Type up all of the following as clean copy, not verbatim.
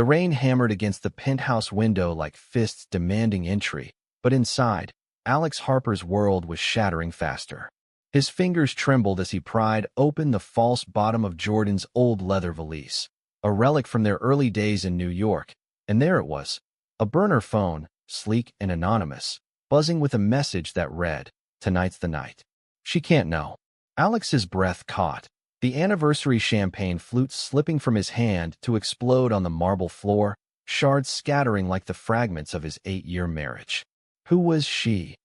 The rain hammered against the penthouse window like fists demanding entry, but inside, Alex Harper's world was shattering faster. His fingers trembled as he pried open the false bottom of Jordan's old leather valise, a relic from their early days in New York, and there it was, a burner phone, sleek and anonymous, buzzing with a message that read, "Tonight's the night." She can't know. Alex's breath caught, the anniversary champagne flute slipping from his hand to explode on the marble floor, shards scattering like the fragments of his 8-year marriage. Who was she?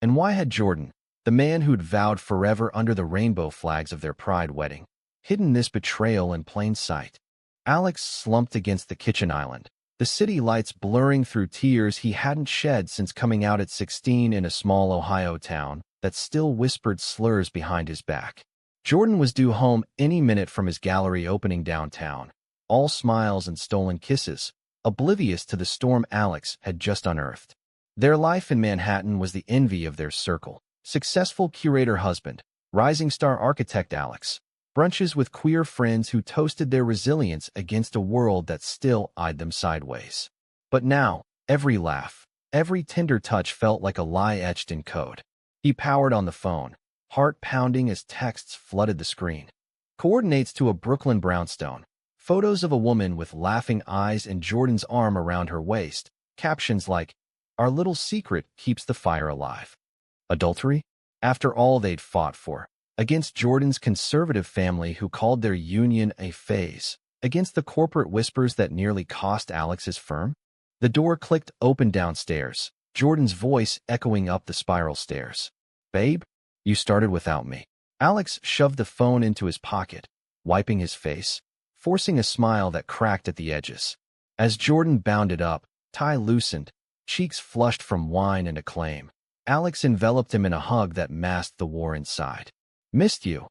And why had Jordan, the man who'd vowed forever under the rainbow flags of their pride wedding, hidden this betrayal in plain sight? Alex slumped against the kitchen island, the city lights blurring through tears he hadn't shed since coming out at 16 in a small Ohio town that still whispered slurs behind his back. Jordan was due home any minute from his gallery opening downtown, all smiles and stolen kisses, oblivious to the storm Alex had just unearthed. Their life in Manhattan was the envy of their circle. Successful curator husband, rising star architect Alex, brunches with queer friends who toasted their resilience against a world that still eyed them sideways. But now, every laugh, every tender touch felt like a lie etched in code. He powered on the phone, heart pounding as texts flooded the screen. Coordinates to a Brooklyn brownstone, photos of a woman with laughing eyes and Jordan's arm around her waist, captions like, "Our little secret keeps the fire alive." Adultery? After all they'd fought for, against Jordan's conservative family who called their union a phase, against the corporate whispers that nearly cost Alex his firm? The door clicked open downstairs, Jordan's voice echoing up the spiral stairs. "Babe, you started without me." Alex shoved the phone into his pocket, wiping his face, forcing a smile that cracked at the edges. As Jordan bounded up, tie loosened, cheeks flushed from wine and acclaim, Alex enveloped him in a hug that masked the war inside. "Missed you,"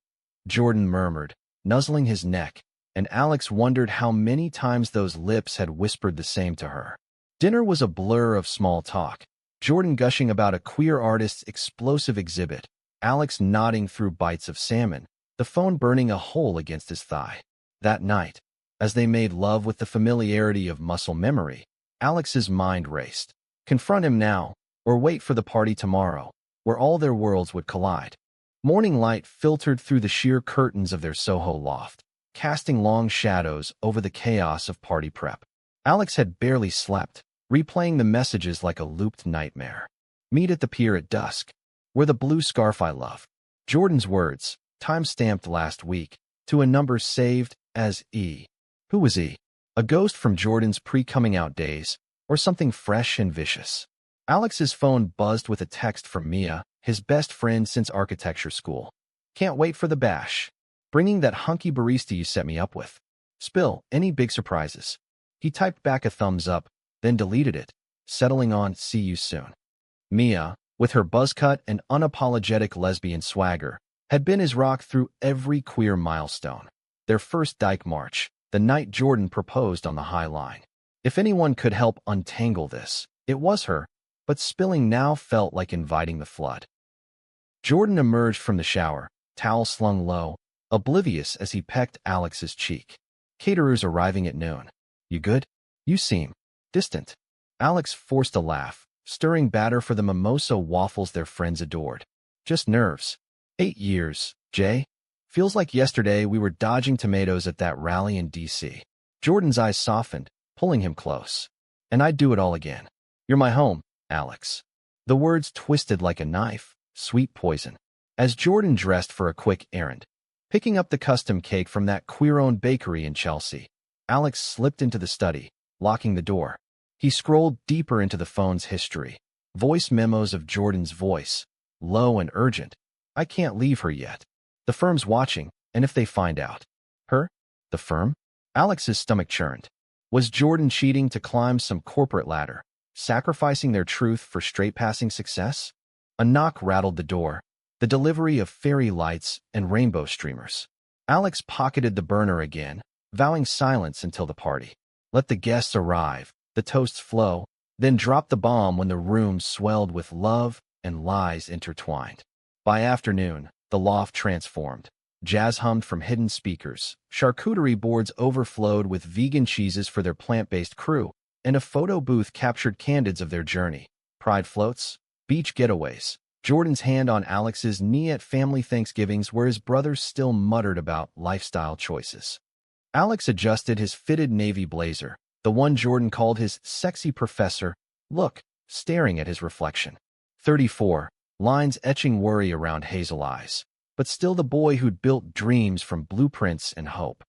Jordan murmured, nuzzling his neck, and Alex wondered how many times those lips had whispered the same to her. Dinner was a blur of small talk, Jordan gushing about a queer artist's explosive exhibit, Alex nodding through bites of salmon, the phone burning a hole against his thigh. That night, as they made love with the familiarity of muscle memory, Alex's mind raced. Confront him now, or wait for the party tomorrow, where all their worlds would collide. Morning light filtered through the sheer curtains of their Soho loft, casting long shadows over the chaos of party prep. Alex had barely slept, replaying the messages like a looped nightmare. "Meet at the pier at dusk. Wear the blue scarf I love." Jordan's words, time-stamped last week, to a number saved as E. Who was E? A ghost from Jordan's pre-coming-out days, or something fresh and vicious? Alex's phone buzzed with a text from Mia, his best friend since architecture school. "Can't wait for the bash. Bringing that hunky barista you set me up with. Spill, any big surprises?" He typed back a thumbs up, then deleted it, settling on "see you soon." Mia, with her buzzcut and unapologetic lesbian swagger, had been his rock through every queer milestone. Their first dyke march, the night Jordan proposed on the High Line. If anyone could help untangle this, it was her, but spilling now felt like inviting the flood. Jordan emerged from the shower, towel slung low, oblivious as he pecked Alex's cheek. "Caterers arriving at noon. You good? You seem distant." Alex forced a laugh, stirring batter for the mimosa waffles their friends adored. "Just nerves. 8 years, Jay. Feels like yesterday we were dodging tomatoes at that rally in D.C. Jordan's eyes softened, pulling him close. "And I'd do it all again. You're my home, Alex." The words twisted like a knife, sweet poison. As Jordan dressed for a quick errand, picking up the custom cake from that queer-owned bakery in Chelsea, Alex slipped into the study, locking the door. He scrolled deeper into the phone's history. Voice memos of Jordan's voice, low and urgent. "I can't leave her yet. The firm's watching, and if they find out." Her? The firm? Alex's stomach churned. Was Jordan cheating to climb some corporate ladder, sacrificing their truth for straight-passing success? A knock rattled the door, the delivery of fairy lights and rainbow streamers. Alex pocketed the burner again, vowing silence until the party. Let the guests arrive, the toasts flow, then drop the bomb when the room swelled with love and lies intertwined. By afternoon, the loft transformed. Jazz hummed from hidden speakers. Charcuterie boards overflowed with vegan cheeses for their plant-based crew, and a photo booth captured candids of their journey. Pride floats, beach getaways. Jordan's hand on Alex's knee at family Thanksgivings where his brothers still muttered about lifestyle choices. Alex adjusted his fitted navy blazer, the one Jordan called his sexy professor, look, staring at his reflection. 34, lines etching worry around hazel eyes, but still the boy who'd built dreams from blueprints and hope.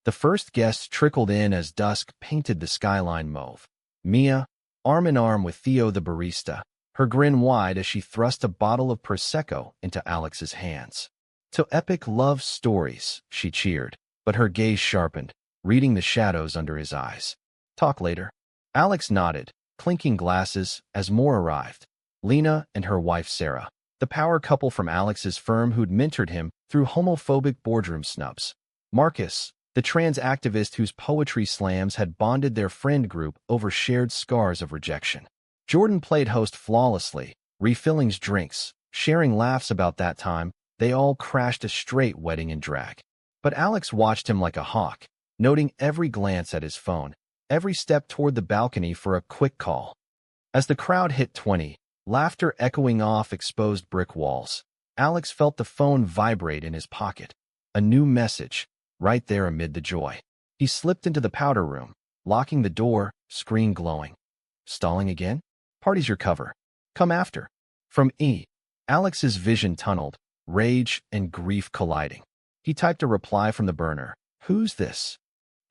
The first guests trickled in as dusk painted the skyline mauve. Mia, arm in arm with Theo the barista, her grin wide as she thrust a bottle of Prosecco into Alex's hands. To epic love stories, she cheered, but her gaze sharpened, reading the shadows under his eyes. Talk later. Alex nodded, clinking glasses, as more arrived. Lena and her wife Sarah, the power couple from Alex's firm who'd mentored him through homophobic boardroom snubs. Marcus, the trans activist whose poetry slams had bonded their friend group over shared scars of rejection. Jordan played host flawlessly, refilling drinks, sharing laughs about that time they all crashed a straight wedding in drag. But Alex watched him like a hawk, noting every glance at his phone, every step toward the balcony for a quick call. As the crowd hit 20, laughter echoing off exposed brick walls, Alex felt the phone vibrate in his pocket. A new message, right there amid the joy. He slipped into the powder room, locking the door, screen glowing. Stalling again? Party's your cover. Come after. From E. Alex's vision tunneled, rage and grief colliding. He typed a reply from the burner. Who's this?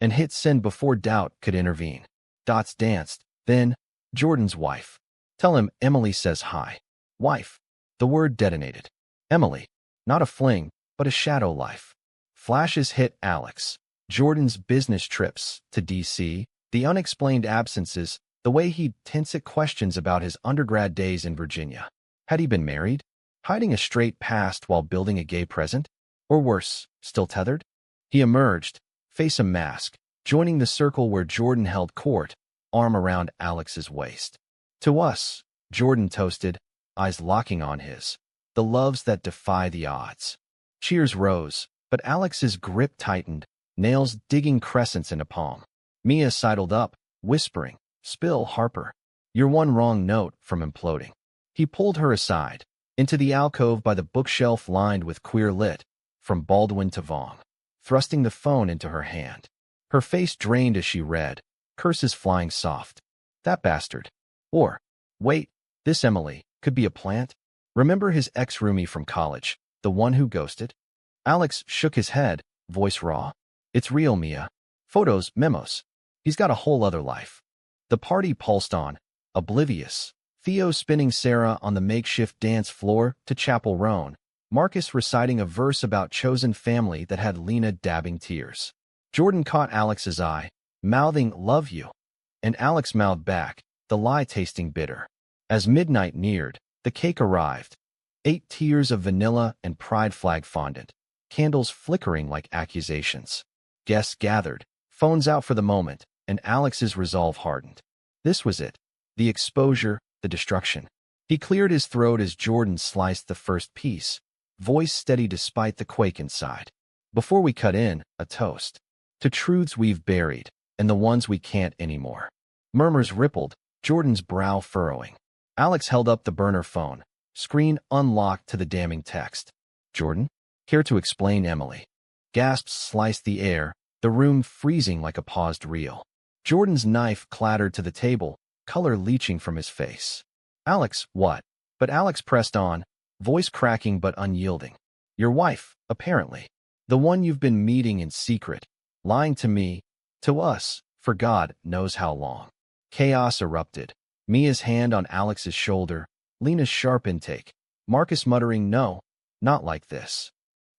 And hit send before doubt could intervene. Dots danced. Then, Jordan's wife. Tell him Emily says hi. Wife. The word detonated. Emily. Not a fling, but a shadow life. Flashes hit Alex. Jordan's business trips to D.C., the unexplained absences, the way he'd tense at questions about his undergrad days in Virginia. Had he been married? Hiding a straight past while building a gay present? Or worse, still tethered? He emerged, face a mask, joining the circle where Jordan held court, arm around Alex's waist. To us, Jordan toasted, eyes locking on his. The loves that defy the odds. Cheers rose, but Alex's grip tightened, nails digging crescents into palm. Mia sidled up, whispering, Spill, Harper. You're one wrong note from imploding. He pulled her aside, into the alcove by the bookshelf lined with queer lit, from Baldwin to Vaughn, thrusting the phone into her hand. Her face drained as she read, curses flying soft. That bastard. Or, wait, this Emily could be a plant? Remember his ex-roomie from college, the one who ghosted? Alex shook his head, voice raw. It's real, Mia. Photos, memos. He's got a whole other life. The party pulsed on, oblivious. Theo spinning Sarah on the makeshift dance floor to Chapel Roan. Marcus reciting a verse about chosen family that had Lena dabbing tears. Jordan caught Alex's eye, mouthing, love you. And Alex mouthed back, the lie tasting bitter. As midnight neared, the cake arrived. 8 tiers of vanilla and pride flag fondant. Candles flickering like accusations. Guests gathered, phones out for the moment, and Alex's resolve hardened. This was it. The exposure, the destruction. He cleared his throat as Jordan sliced the first piece, voice steady despite the quake inside. Before we cut in, a toast. To truths we've buried, and the ones we can't anymore. Murmurs rippled, Jordan's brow furrowing. Alex held up the burner phone, screen unlocked to the damning text. Jordan? Care to explain, Emily? Gasps sliced the air, the room freezing like a paused reel. Jordan's knife clattered to the table, color leaching from his face. Alex, what? But Alex pressed on, voice cracking but unyielding. Your wife, apparently. The one you've been meeting in secret. Lying to me, to us, for God knows how long. Chaos erupted. Mia's hand on Alex's shoulder, Lena's sharp intake. Marcus muttering, no, not like this.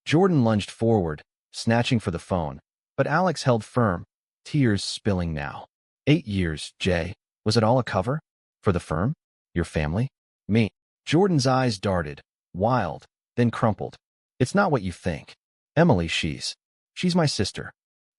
Jordan lunged forward, snatching for the phone, but Alex held firm, tears spilling now. 8 years, Jay. Was it all a cover? For the firm? Your family? Me. Jordan's eyes darted, wild, then crumpled. It's not what you think. Emily, she's my sister.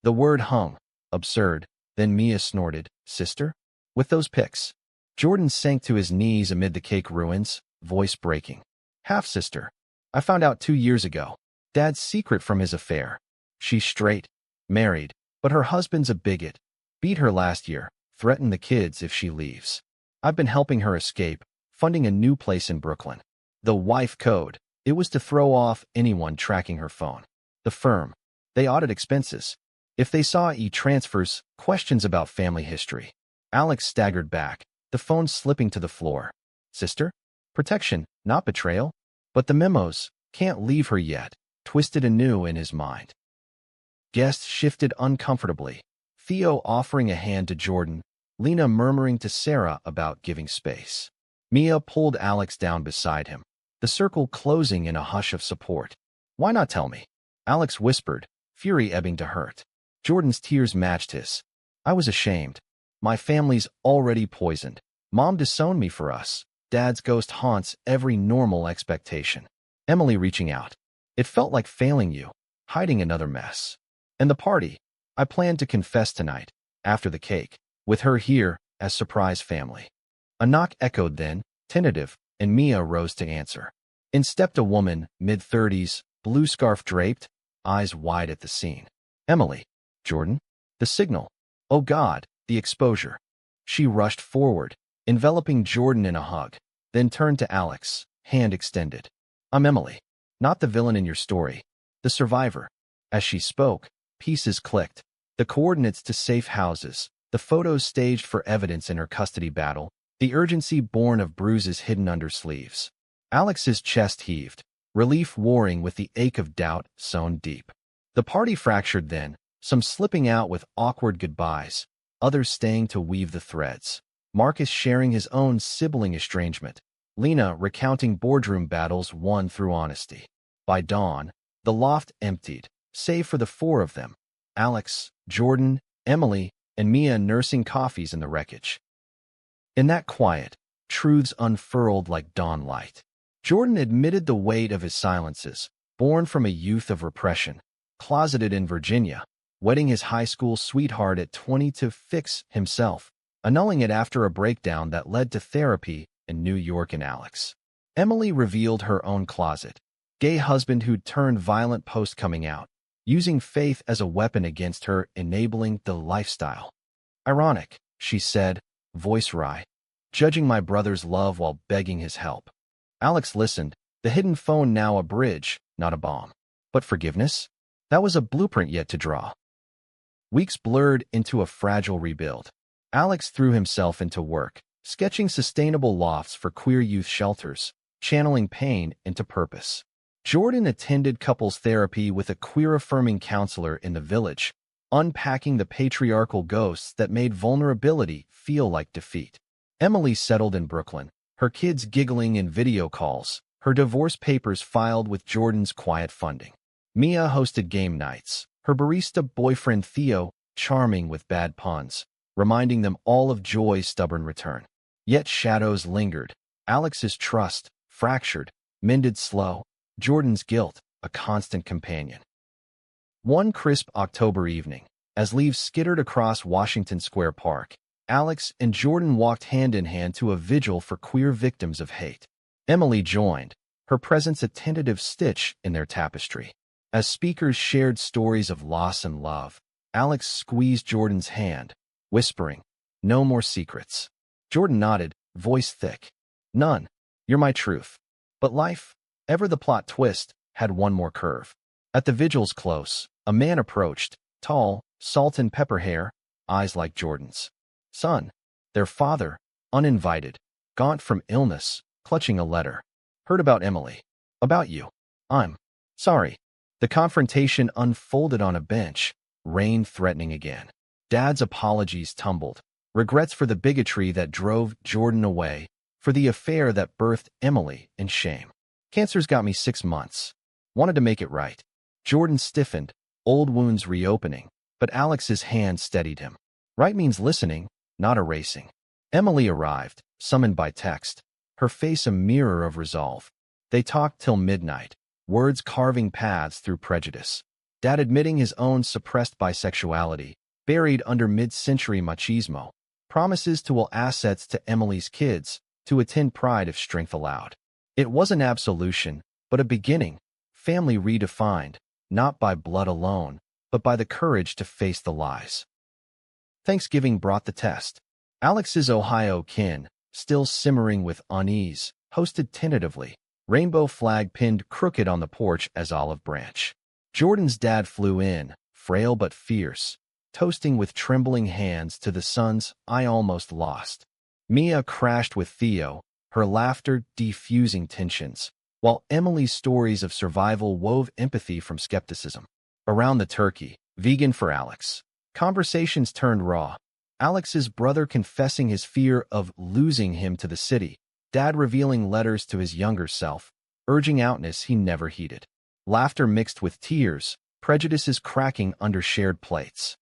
The word hung, absurd, then Mia snorted, sister? With those pics. Jordan sank to his knees amid the cake ruins, voice breaking. Half-sister. I found out 2 years ago. Dad's secret from his affair. She's straight, married, but her husband's a bigot. Beat her last year, threatened the kids if she leaves. I've been helping her escape, funding a new place in Brooklyn. The wife code. It was to throw off anyone tracking her phone. The firm. They audit expenses. If they saw e-transfers, questions about family history. Alex staggered back, the phone slipping to the floor. Sister? Protection, not betrayal. But the memos, can't leave her yet, twisted anew in his mind. Guests shifted uncomfortably. Theo offering a hand to Jordan, Lena murmuring to Sarah about giving space. Mia pulled Alex down beside him, the circle closing in a hush of support. Why not tell me? Alex whispered, fury ebbing to hurt. Jordan's tears matched his. I was ashamed. My family's already poisoned. Mom disowned me for us. Dad's ghost haunts every normal expectation. Emily reaching out. It felt like failing you, hiding another mess. And the party. I planned to confess tonight, after the cake, with her here as surprise family. A knock echoed then, tentative, and Mia rose to answer. In stepped a woman, mid-30s, blue scarf draped, eyes wide at the scene. Emily. Jordan? The signal. Oh God, the exposure. She rushed forward, enveloping Jordan in a hug, then turned to Alex, hand extended. I'm Emily. Not the villain in your story. The survivor. As she spoke, pieces clicked. The coordinates to safe houses, the photos staged for evidence in her custody battle, the urgency born of bruises hidden under sleeves. Alex's chest heaved, relief warring with the ache of doubt sewn deep. The party fractured then, some slipping out with awkward goodbyes, others staying to weave the threads. Marcus sharing his own sibling estrangement, Lena recounting boardroom battles won through honesty. By dawn, the loft emptied, save for the four of them, Alex, Jordan, Emily, and Mia nursing coffees in the wreckage. In that quiet, truths unfurled like dawn light. Jordan admitted the weight of his silences, born from a youth of repression, closeted in Virginia, wedding his high school sweetheart at 20 to fix himself, annulling it after a breakdown that led to therapy in New York and Alex. Emily revealed her own closet, gay husband who'd turned violent post-coming out, using faith as a weapon against her, enabling the lifestyle. Ironic, she said, voice wry, judging my brother's love while begging his help. Alex listened, the hidden phone now a bridge, not a bomb. But forgiveness? That was a blueprint yet to draw. Weeks blurred into a fragile rebuild. Alex threw himself into work, sketching sustainable lofts for queer youth shelters, channeling pain into purpose. Jordan attended couples therapy with a queer-affirming counselor in the village, unpacking the patriarchal ghosts that made vulnerability feel like defeat. Emily settled in Brooklyn, her kids giggling in video calls, her divorce papers filed with Jordan's quiet funding. Mia hosted game nights, her barista boyfriend Theo charming with bad puns, reminding them all of Joy's stubborn return. Yet shadows lingered. Alex's trust, fractured, mended slow, Jordan's guilt, a constant companion. One crisp October evening, as leaves skittered across Washington Square Park, Alex and Jordan walked hand in hand to a vigil for queer victims of hate. Emily joined, her presence a tentative stitch in their tapestry. As speakers shared stories of loss and love, Alex squeezed Jordan's hand, whispering, "No more secrets." Jordan nodded, voice thick. "None. You're my truth." But life, ever the plot twist, had one more curve. At the vigil's close, a man approached, tall, salt and pepper hair, eyes like Jordan's. Son, their father, uninvited, gaunt from illness, clutching a letter. Heard about Emily. About you. I'm sorry. The confrontation unfolded on a bench, rain threatening again. Dad's apologies tumbled, regrets for the bigotry that drove Jordan away, for the affair that birthed Emily in shame. Cancer's got me 6 months. Wanted to make it right. Jordan stiffened, old wounds reopening, but Alex's hand steadied him. Right means listening, not erasing. Emily arrived, summoned by text, her face a mirror of resolve. They talked till midnight, words carving paths through prejudice. Dad admitting his own suppressed bisexuality, buried under mid-century machismo, promises to will assets to Emily's kids, to attend Pride if strength allowed. It was an absolution, but a beginning, family redefined, not by blood alone, but by the courage to face the lies. Thanksgiving brought the test. Alex's Ohio kin, still simmering with unease, hosted tentatively, rainbow flag pinned crooked on the porch as olive branch. Jordan's dad flew in, frail but fierce, toasting with trembling hands to the son's "I almost lost." Mia crashed with Theo, her laughter defusing tensions, while Emily's stories of survival wove empathy from skepticism. Around the turkey, vegan for Alex. Conversations turned raw. Alex's brother confessing his fear of losing him to the city, Dad revealing letters to his younger self, urging outness he never heeded. Laughter mixed with tears, prejudices cracking under shared plates.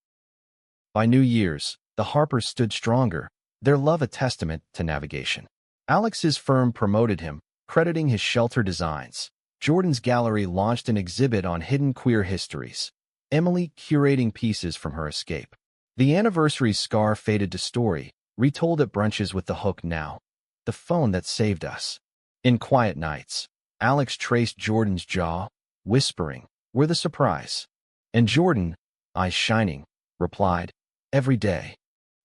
By New Year's, the Harpers stood stronger, their love a testament to navigation. Alex's firm promoted him, crediting his shelter designs. Jordan's gallery launched an exhibit on hidden queer histories, Emily curating pieces from her escape. The anniversary scar faded to story, retold at brunches with the hook now. The phone that saved us. In quiet nights, Alex traced Jordan's jaw, whispering, "We're the surprise." And Jordan, eyes shining, replied, "Every day."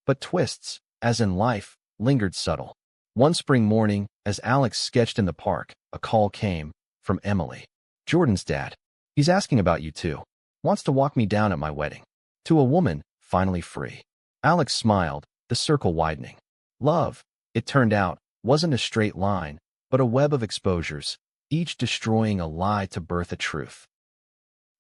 But twists, as in life, lingered subtle. One spring morning, as Alex sketched in the park, a call came from Emily. "Jordan's dad. He's asking about you too. Wants to walk me down at my wedding." To a woman, finally free. Alex smiled, the circle widening. Love, it turned out, wasn't a straight line, but a web of exposures, each destroying a lie to birth a truth.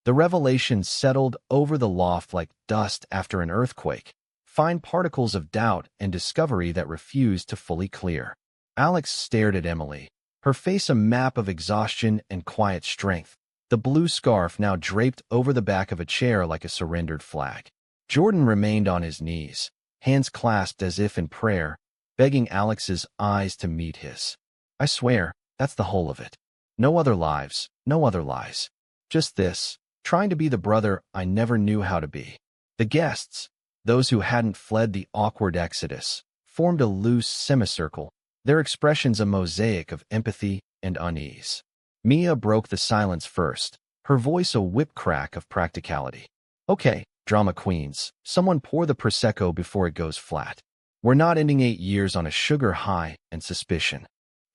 The revelation settled over the loft like dust after an earthquake, fine particles of doubt and discovery that refused to fully clear. Alex stared at Emily, her face a map of exhaustion and quiet strength, the blue scarf now draped over the back of a chair like a surrendered flag. Jordan remained on his knees, hands clasped as if in prayer, begging Alex's eyes to meet his. "I swear, that's the whole of it. No other lives, no other lies. Just this, trying to be the brother I never knew how to be." The guests, those who hadn't fled the awkward exodus, formed a loose semicircle, their expressions a mosaic of empathy and unease. Mia broke the silence first, her voice a whip crack of practicality. "Okay, drama queens, someone pour the Prosecco before it goes flat. We're not ending 8 years on a sugar high and suspicion."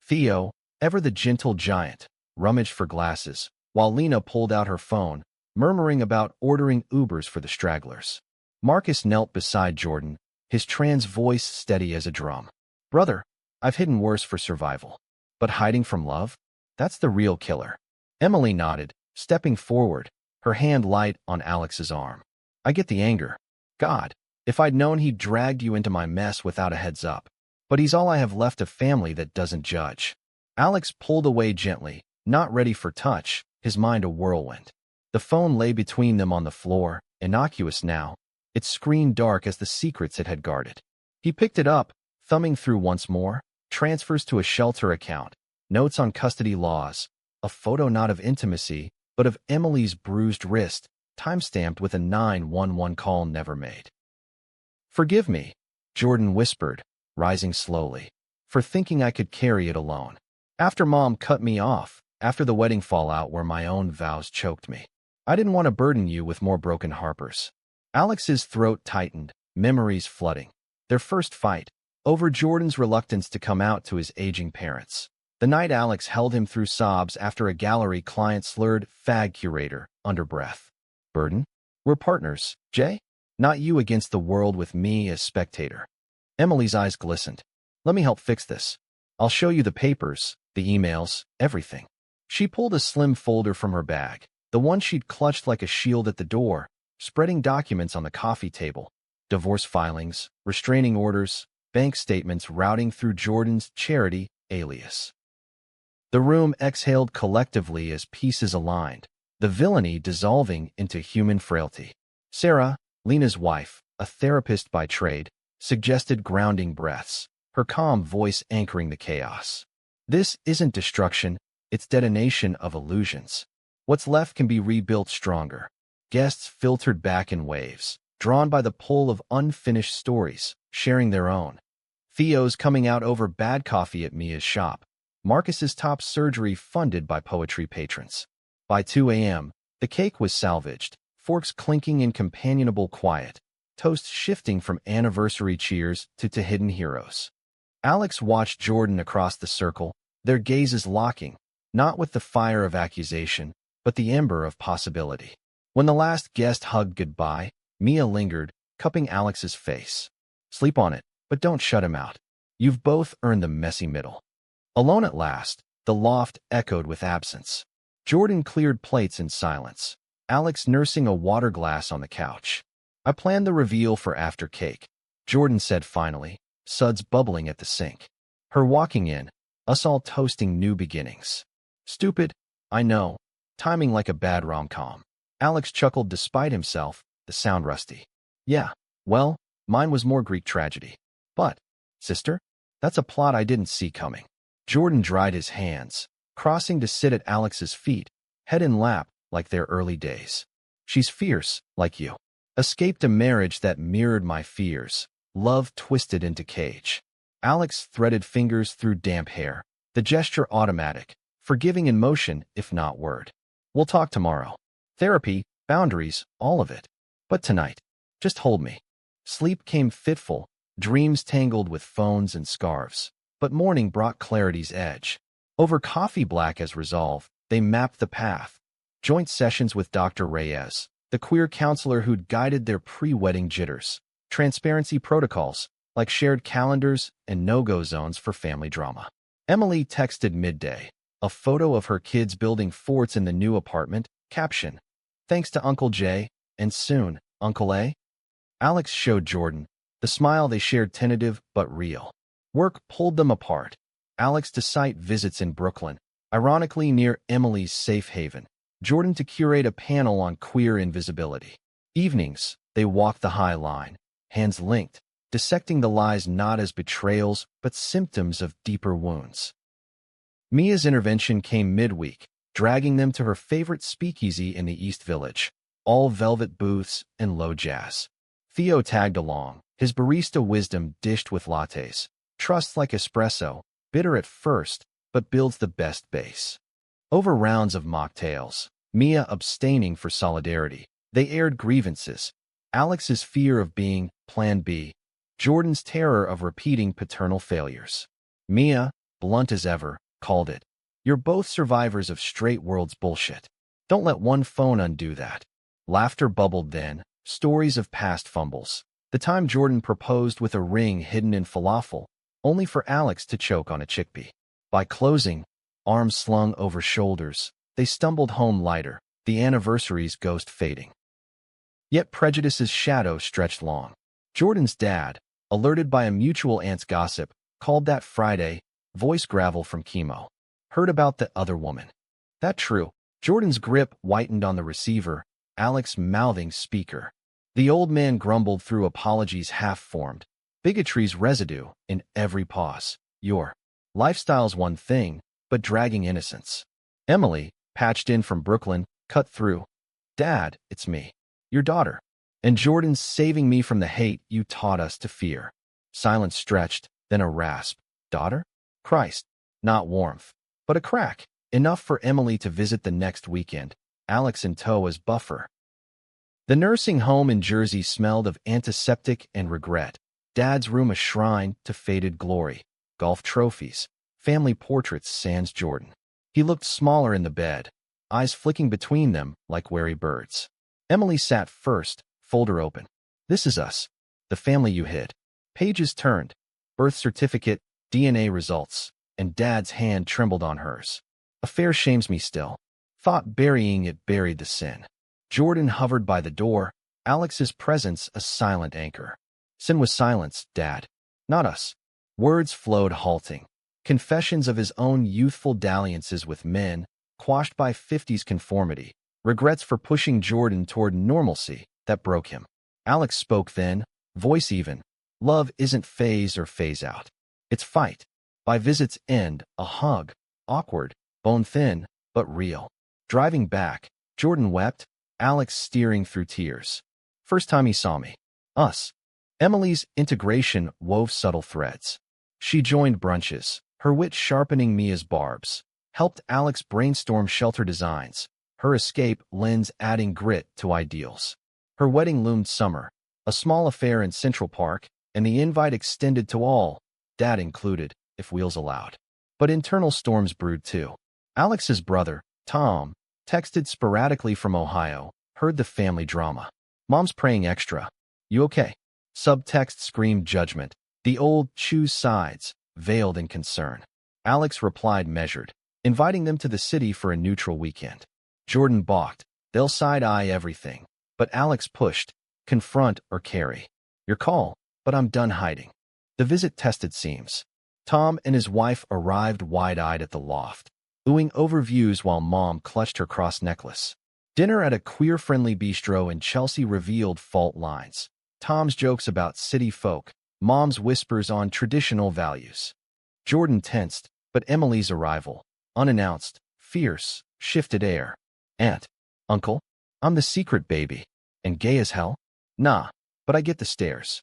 Theo, ever the gentle giant, rummaged for glasses, while Lena pulled out her phone, murmuring about ordering Ubers for the stragglers. Marcus knelt beside Jordan, his trans voice steady as a drum. "Brother, I've hidden worse for survival. But hiding from love? That's the real killer." Emily nodded, stepping forward, her hand light on Alex's arm. "I get the anger. God, if I'd known he'd dragged you into my mess without a heads up. But he's all I have left of family that doesn't judge." Alex pulled away gently, not ready for touch, his mind a whirlwind. The phone lay between them on the floor, innocuous now, its screen dark as the secrets it had guarded. He picked it up, thumbing through once more, transfers to a shelter account, notes on custody laws, a photo not of intimacy, but of Emily's bruised wrist, time-stamped with a 911 call never made. "Forgive me," Jordan whispered, rising slowly, "for thinking I could carry it alone. After Mom cut me off, after the wedding fallout where my own vows choked me. I didn't want to burden you with more broken Harpers." Alex's throat tightened, memories flooding. Their first fight, over Jordan's reluctance to come out to his aging parents. The night Alex held him through sobs after a gallery client slurred "fag curator" under breath. "Burden? We're partners, Jay. Not you against the world with me as spectator." Emily's eyes glistened. "Let me help fix this. I'll show you the papers, the emails, everything." She pulled a slim folder from her bag, the one she'd clutched like a shield at the door, spreading documents on the coffee table. Divorce filings, restraining orders, bank statements routing through Jordan's charity alias. The room exhaled collectively as pieces aligned, the villainy dissolving into human frailty. Sarah, Lena's wife, a therapist by trade, suggested grounding breaths, her calm voice anchoring the chaos. "This isn't destruction, it's detonation of illusions. What's left can be rebuilt stronger." Guests filtered back in waves, drawn by the pull of unfinished stories, sharing their own. Theo's coming out over bad coffee at Mia's shop. Marcus's top surgery funded by poetry patrons. By 2 a.m., the cake was salvaged, forks clinking in companionable quiet, toast shifting from anniversary cheers to hidden heroes. Alex watched Jordan across the circle, their gazes locking, not with the fire of accusation, but the ember of possibility. When the last guest hugged goodbye, Mia lingered, cupping Alex's face. Sleep on it, but don't shut him out. You've both earned the messy middle. Alone at last, the loft echoed with absence. Jordan cleared plates in silence, Alex nursing a water glass on the couch. I planned the reveal for after cake, Jordan said finally, suds bubbling at the sink. Her walking in, us all toasting new beginnings. Stupid, I know, timing like a bad rom-com. Alex chuckled despite himself, the sound rusty. Yeah, well, mine was more Greek tragedy. But, sister, that's a plot I didn't see coming. Jordan dried his hands, crossing to sit at Alex's feet, head in lap, like their early days. She's fierce, like you. Escaped a marriage that mirrored my fears. Love twisted into cage. Alex threaded fingers through damp hair, the gesture automatic, forgiving in motion, if not word. We'll talk tomorrow. Therapy, boundaries, all of it. But tonight, just hold me. Sleep came fitful, dreams tangled with phones and scarves. But morning brought clarity's edge. Over coffee black as resolve, they mapped the path. Joint sessions with Dr. Reyes, the queer counselor who'd guided their pre-wedding jitters. Transparency protocols, like shared calendars and no-go zones for family drama. Emily texted midday, a photo of her kids building forts in the new apartment, caption, thanks to Uncle J, and soon, Uncle A. Alex showed Jordan, the smile they shared tentative but real. Work pulled them apart. Alex to site visits in Brooklyn, ironically near Emily's safe haven. Jordan to curate a panel on queer invisibility. Evenings, they walked the high line, hands linked, dissecting the lies not as betrayals but symptoms of deeper wounds. Mia's intervention came midweek, dragging them to her favorite speakeasy in the East Village, all velvet booths and low jazz. Theo tagged along, his barista wisdom dished with lattes. Trust like espresso, bitter at first, but builds the best base. Over rounds of mocktails, Mia abstaining for solidarity, they aired grievances. Alex's fear of being Plan B, Jordan's terror of repeating paternal failures. Mia, blunt as ever, called it, "You're both survivors of straight world's bullshit. Don't let one phone undo that." Laughter bubbled then, stories of past fumbles. The time Jordan proposed with a ring hidden in falafel, only for Alex to choke on a chickpea. By closing, arms slung over shoulders, they stumbled home lighter, the anniversary's ghost fading. Yet prejudice's shadow stretched long. Jordan's dad, alerted by a mutual aunt's gossip, called that Friday, voice gravel from chemo. Heard about the other woman. That true. Jordan's grip whitened on the receiver, Alex mouthing speaker. The old man grumbled through apologies half-formed. Bigotry's residue in every pause. Your lifestyle's one thing, but dragging innocence. Emily, patched in from Brooklyn, cut through. Dad, it's me, your daughter. And Jordan's saving me from the hate you taught us to fear. Silence stretched, then a rasp. Daughter? Christ. Not warmth, but a crack. Enough for Emily to visit the next weekend, Alex in tow as buffer. The nursing home in Jersey smelled of antiseptic and regret. Dad's room a shrine to faded glory. Golf trophies, family portraits sans Jordan. He looked smaller in the bed, eyes flicking between them like wary birds. Emily sat first, folder open. This is us, the family you hid. Pages turned, birth certificate, DNA results, and Dad's hand trembled on hers. Affair shames me still. Thought burying it buried the sin. Jordan hovered by the door, Alex's presence a silent anchor. Sin was silence, Dad. Not us. Words flowed halting. Confessions of his own youthful dalliances with men, quashed by 50s conformity. Regrets for pushing Jordan toward normalcy that broke him. Alex spoke then, voice even. Love isn't phase or phase out. It's fight. By visit's end, a hug. Awkward, bone thin, but real. Driving back, Jordan wept, Alex steering through tears. First time he saw me. Us. Emily's integration wove subtle threads. She joined brunches, her wit sharpening Mia's barbs, helped Alex brainstorm shelter designs, her escape lends adding grit to ideals. Her wedding loomed summer, a small affair in Central Park, and the invite extended to all, Dad included, if wheels allowed. But internal storms brewed too. Alex's brother, Tom, texted sporadically from Ohio, heard the family drama. Mom's praying extra. You okay? Subtext screamed judgment. The old choose sides, veiled in concern. Alex replied measured, inviting them to the city for a neutral weekend. Jordan balked. They'll side-eye everything. But Alex pushed, confront or carry. Your call, but I'm done hiding. The visit tested seams. Tom and his wife arrived wide-eyed at the loft, oohing overviews while Mom clutched her cross necklace. Dinner at a queer-friendly bistro in Chelsea revealed fault lines. Tom's jokes about city folk, Mom's whispers on traditional values. Jordan tensed, but Emily's arrival, unannounced, fierce, shifted air. Aunt, Uncle, I'm the secret baby. And gay as hell? Nah, but I get the stares.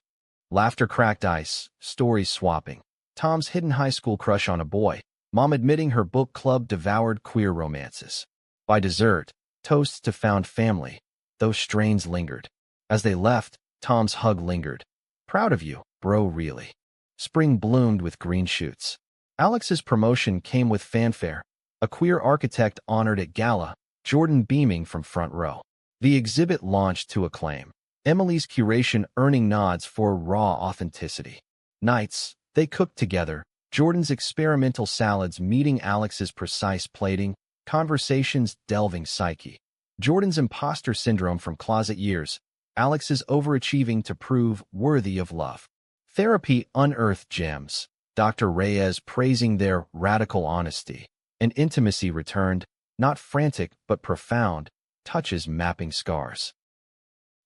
Laughter cracked ice, stories swapping. Tom's hidden high school crush on a boy, Mom admitting her book club devoured queer romances. By dessert, toasts to found family. Those strains lingered. As they left, Tom's hug lingered. Proud of you, bro, really. Spring bloomed with green shoots. Alex's promotion came with fanfare. A queer architect honored at gala, Jordan beaming from front row. The exhibit launched to acclaim. Emily's curation earning nods for raw authenticity. Nights, they cooked together, Jordan's experimental salads meeting Alex's precise plating, conversations delving psyche. Jordan's imposter syndrome from closet years, Alex's overachieving to prove worthy of love. Therapy unearthed gems, Dr. Reyes praising their radical honesty. And intimacy returned, not frantic but profound, touches mapping scars.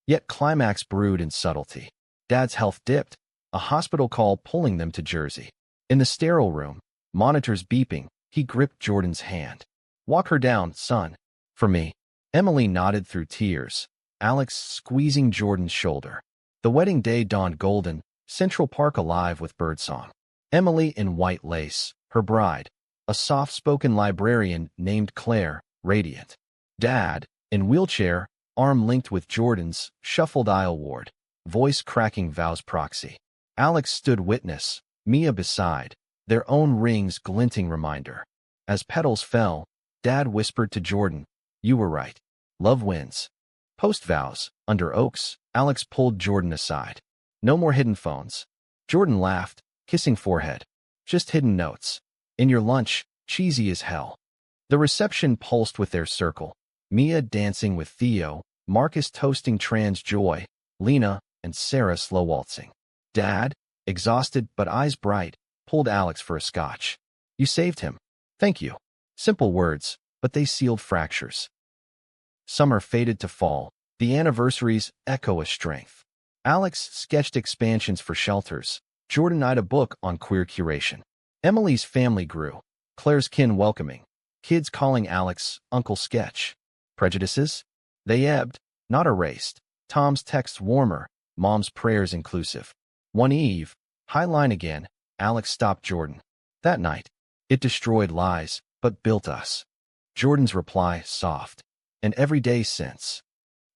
Yet climax brewed in subtlety. Dad's health dipped, a hospital call pulling them to Jersey. In the sterile room, monitors beeping, he gripped Jordan's hand. Walk her down, son. For me. Emily nodded through tears, Alex squeezing Jordan's shoulder. The wedding day dawned golden, Central Park alive with birdsong. Emily in white lace, her bride, a soft-spoken librarian named Claire, radiant. Dad, in wheelchair, arm linked with Jordan's, shuffled aisleward, voice cracking vows proxy. Alex stood witness, Mia beside, their own rings glinting reminder. As petals fell, Dad whispered to Jordan, you were right. Love wins. Post-vows, under oaks, Alex pulled Jordan aside. No more hidden phones. Jordan laughed, kissing forehead. Just hidden notes. In your lunch, cheesy as hell. The reception pulsed with their circle. Mia dancing with Theo, Marcus toasting trans joy, Lena and Sarah slow waltzing. Dad, exhausted but eyes bright, pulled Alex for a scotch. You saved him. Thank you. Simple words, but they sealed fractures. Summer faded to fall, the anniversaries echo a strength. Alex sketched expansions for shelters. Jordan eyed a book on queer curation. Emily's family grew, Claire's kin welcoming, kids calling Alex Uncle Sketch. Prejudices? They ebbed, not erased. Tom's texts warmer, Mom's prayers inclusive. One eve, high line again, Alex stopped Jordan. That night, it destroyed lies, but built us. Jordan's reply soft. And every day since.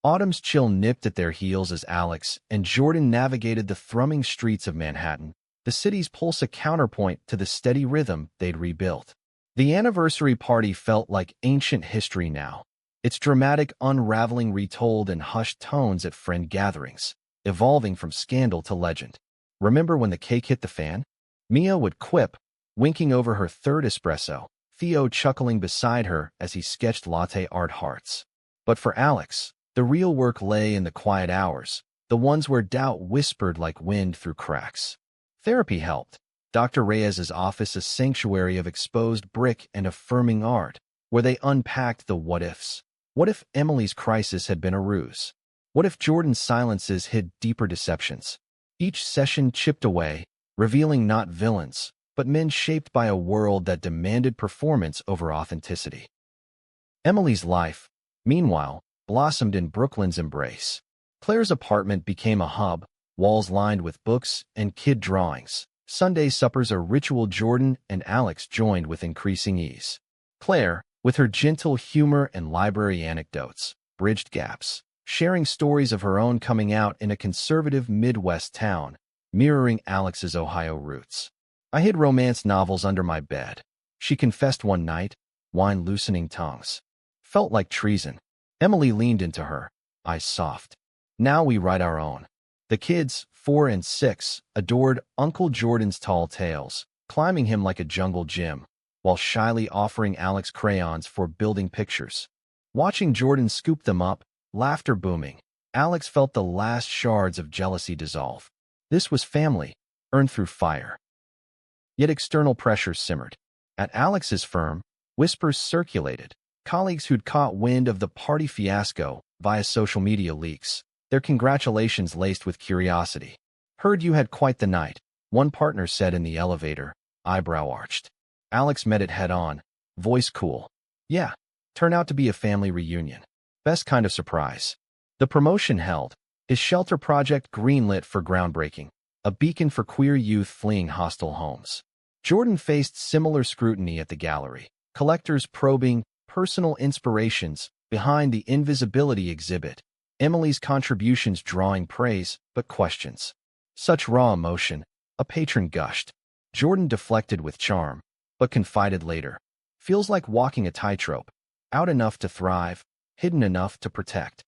Autumn's chill nipped at their heels as Alex and Jordan navigated the thrumming streets of Manhattan, the city's pulse a counterpoint to the steady rhythm they'd rebuilt. The anniversary party felt like ancient history now, its dramatic unraveling retold in hushed tones at friend gatherings, evolving from scandal to legend. Remember when the cake hit the fan? Mia would quip, winking over her third espresso, Theo chuckling beside her as he sketched latte art hearts. But for Alex, the real work lay in the quiet hours, the ones where doubt whispered like wind through cracks. Therapy helped. Dr. Reyes's office a sanctuary of exposed brick and affirming art, where they unpacked the what-ifs. What if Emily's crisis had been a ruse? What if Jordan's silences hid deeper deceptions? Each session chipped away, revealing not villains, but men shaped by a world that demanded performance over authenticity. Emily's life, meanwhile, blossomed in Brooklyn's embrace. Claire's apartment became a hub, walls lined with books and kid drawings. Sunday suppers a ritual Jordan and Alex joined with increasing ease. Claire, With her gentle humor and library anecdotes, bridged gaps, sharing stories of her own coming out in a conservative Midwest town, mirroring Alex's Ohio roots. I hid romance novels under my bed. She confessed one night, wine loosening tongues. Felt like treason. Emily leaned into her, eyes soft. Now we write our own. The kids, 4 and 6, adored Uncle Jordan's tall tales, climbing him like a jungle gym, while shyly offering Alex crayons for building pictures. Watching Jordan scoop them up, laughter booming, Alex felt the last shards of jealousy dissolve. This was family, earned through fire. Yet external pressures simmered. At Alex's firm, whispers circulated. Colleagues who'd caught wind of the party fiasco via social media leaks, their congratulations laced with curiosity. Heard you had quite the night, one partner said in the elevator, eyebrow arched. Alex met it head-on, voice cool. Yeah, turned out to be a family reunion. Best kind of surprise. The promotion held, his shelter project greenlit for groundbreaking, a beacon for queer youth fleeing hostile homes. Jordan faced similar scrutiny at the gallery, collectors probing personal inspirations behind the invisibility exhibit, Emily's contributions drawing praise but questions. Such raw emotion, a patron gushed. Jordan deflected with charm, but confided later. Feels like walking a tightrope, out enough to thrive, hidden enough to protect.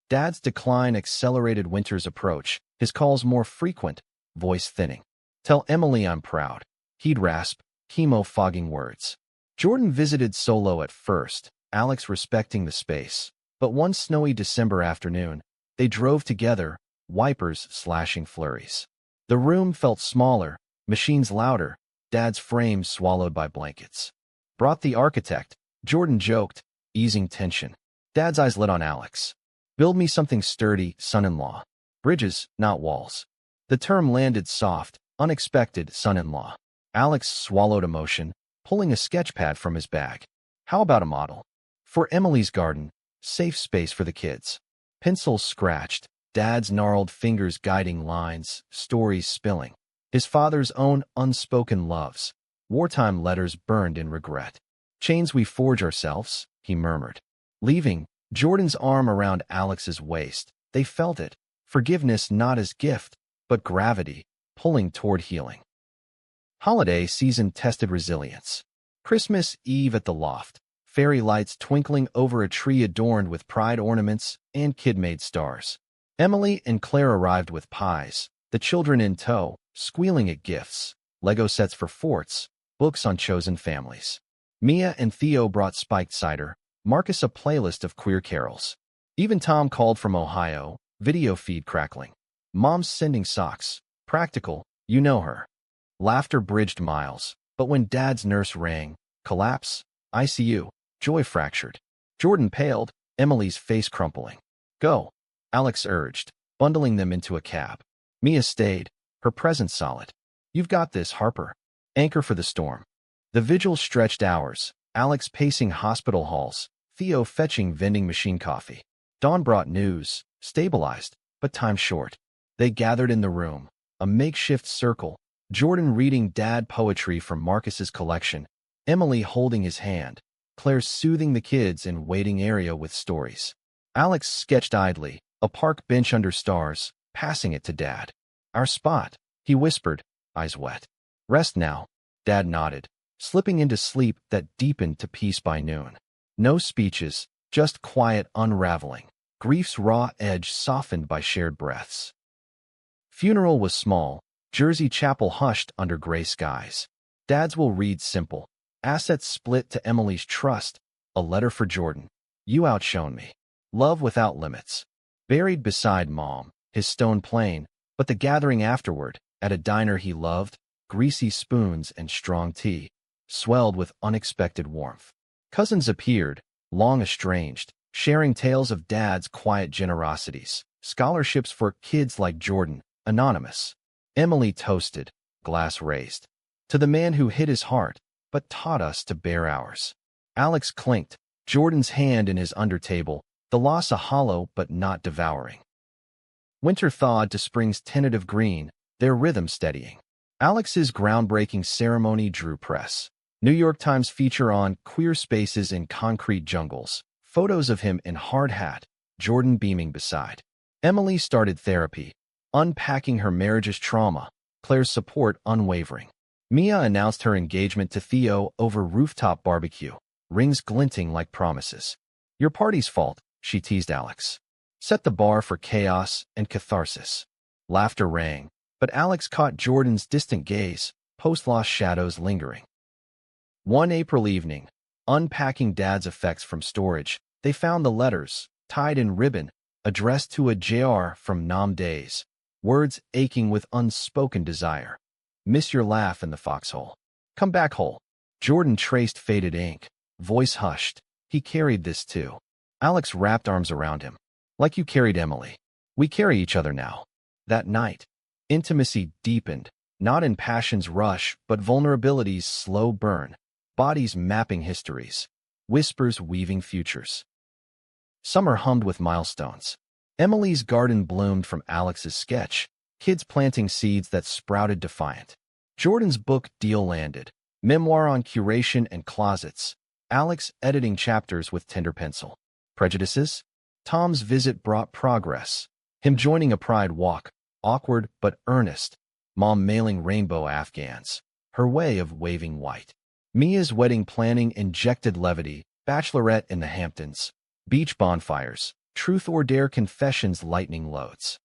Dad's decline accelerated Winter's approach, his calls more frequent, voice thinning. Tell Emily I'm proud. He'd rasp, chemo-fogging words. Jordan visited solo at first, Alex respecting the space. But one snowy December afternoon, they drove together, wipers slashing flurries. The room felt smaller, machines louder, Dad's frame swallowed by blankets. Brought the architect, Jordan joked, easing tension. Dad's eyes lit on Alex. Build me something sturdy, son-in-law. Bridges, not walls. The term landed soft, unexpected, son-in-law. Alex swallowed emotion, pulling a sketchpad from his bag. How about a model? For Emily's garden, safe space for the kids. Pencils scratched, Dad's gnarled fingers guiding lines, stories spilling. His father's own unspoken loves, wartime letters burned in regret. Chains we forge ourselves, he murmured. Leaving, Jordan's arm around Alex's waist, they felt it. Forgiveness not as gift, but gravity, pulling toward healing. Holiday season tested resilience. Christmas Eve at the loft, fairy lights twinkling over a tree adorned with pride ornaments and kid-made stars. Emily and Claire arrived with pies, the children in tow, squealing at gifts, Lego sets for forts, books on chosen families. Mia and Theo brought spiked cider, Marcus a playlist of queer carols. Even Tom called from Ohio, video feed crackling. Mom's sending socks, practical, you know her. Laughter bridged miles, but when Dad's nurse rang, collapse, ICU, joy fractured. Jordan paled, Emily's face crumpling. Go, Alex urged, bundling them into a cab. Mia stayed, her presence solid. You've got this, Harper. Anchor for the storm. The vigil stretched hours, Alex pacing hospital halls, Theo fetching vending machine coffee. Dawn brought news, stabilized, but time short. They gathered in the room, a makeshift circle, Jordan reading dad poetry from Marcus's collection, Emily holding his hand, Claire soothing the kids in waiting area with stories. Alex sketched idly, a park bench under stars, passing it to Dad. Our spot, he whispered, eyes wet. Rest now, Dad nodded, slipping into sleep that deepened to peace by noon. No speeches, just quiet unraveling, grief's raw edge softened by shared breaths. Funeral was small, Jersey chapel hushed under gray skies. Dad's will read simple. Assets split to Emily's trust, a letter for Jordan. You outshone me. Love without limits. Buried beside Mom, his stone plane, but the gathering afterward, at a diner he loved, greasy spoons and strong tea, swelled with unexpected warmth. Cousins appeared, long estranged, sharing tales of Dad's quiet generosities, scholarships for kids like Jordan, anonymous. Emily toasted, glass raised. To the man who hid his heart, but taught us to bear ours. Alex clinked, Jordan's hand in his undertable, the loss a hollow but not devouring. Winter thawed to spring's tentative green, their rhythm steadying. Alex's groundbreaking ceremony drew press. New York Times feature on Queer Spaces in Concrete Jungles. Photos of him in hard hat, Jordan beaming beside. Emily started therapy, unpacking her marriage's trauma, Claire's support unwavering. Mia announced her engagement to Theo over rooftop barbecue, rings glinting like promises. Your party's fault, she teased Alex. Set the bar for chaos and catharsis. Laughter rang, but Alex caught Jordan's distant gaze, post-lost shadows lingering. One April evening, unpacking Dad's effects from storage, they found the letters, tied in ribbon, addressed to a JR from Nam days, words aching with unspoken desire. Miss your laugh in the foxhole. Come back whole. Jordan traced faded ink, voice hushed. He carried this too. Alex wrapped arms around him. Like you carried Emily. We carry each other now. That night, intimacy deepened, not in passion's rush, but vulnerability's slow burn, bodies mapping histories, whispers weaving futures. Summer hummed with milestones. Emily's garden bloomed from Alex's sketch, kids planting seeds that sprouted defiant. Jordan's book deal landed, memoir on curation and closets, Alex editing chapters with tender pencil. Prejudices? Tom's visit brought progress, him joining a pride walk, awkward but earnest, Mom mailing rainbow Afghans, her way of waving white. Mia's wedding planning injected levity, bachelorette in the Hamptons, beach bonfires, truth or dare confessions lightning loads.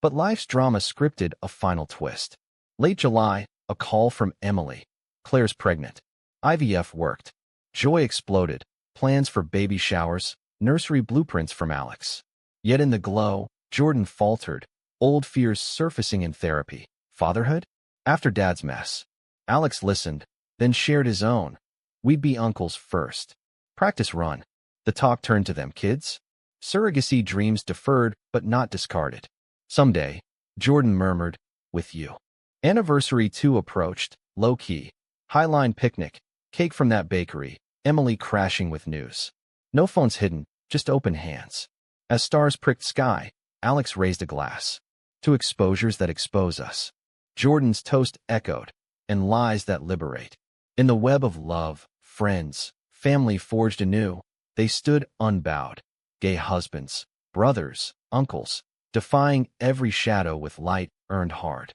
But life's drama scripted a final twist. Late July, a call from Emily. Claire's pregnant. IVF worked. Joy exploded. Plans for baby showers, nursery blueprints from Alex. Yet in the glow, Jordan faltered, old fears surfacing in therapy. Fatherhood? After Dad's mess. Alex listened, then shared his own. We'd be uncles first. Practice run. The talk turned to them. Kids? Surrogacy dreams deferred but not discarded. Someday, Jordan murmured, with you. Anniversary 2 approached, low-key. Highline picnic, cake from that bakery, Emily crashing with news. No phones hidden, just open hands. As stars pricked sky, Alex raised a glass. To exposures that expose us. Jordan's toast echoed, and lies that liberate. In the web of love, friends, family forged anew, they stood unbowed. Gay husbands, brothers, uncles, defying every shadow with light earned hard.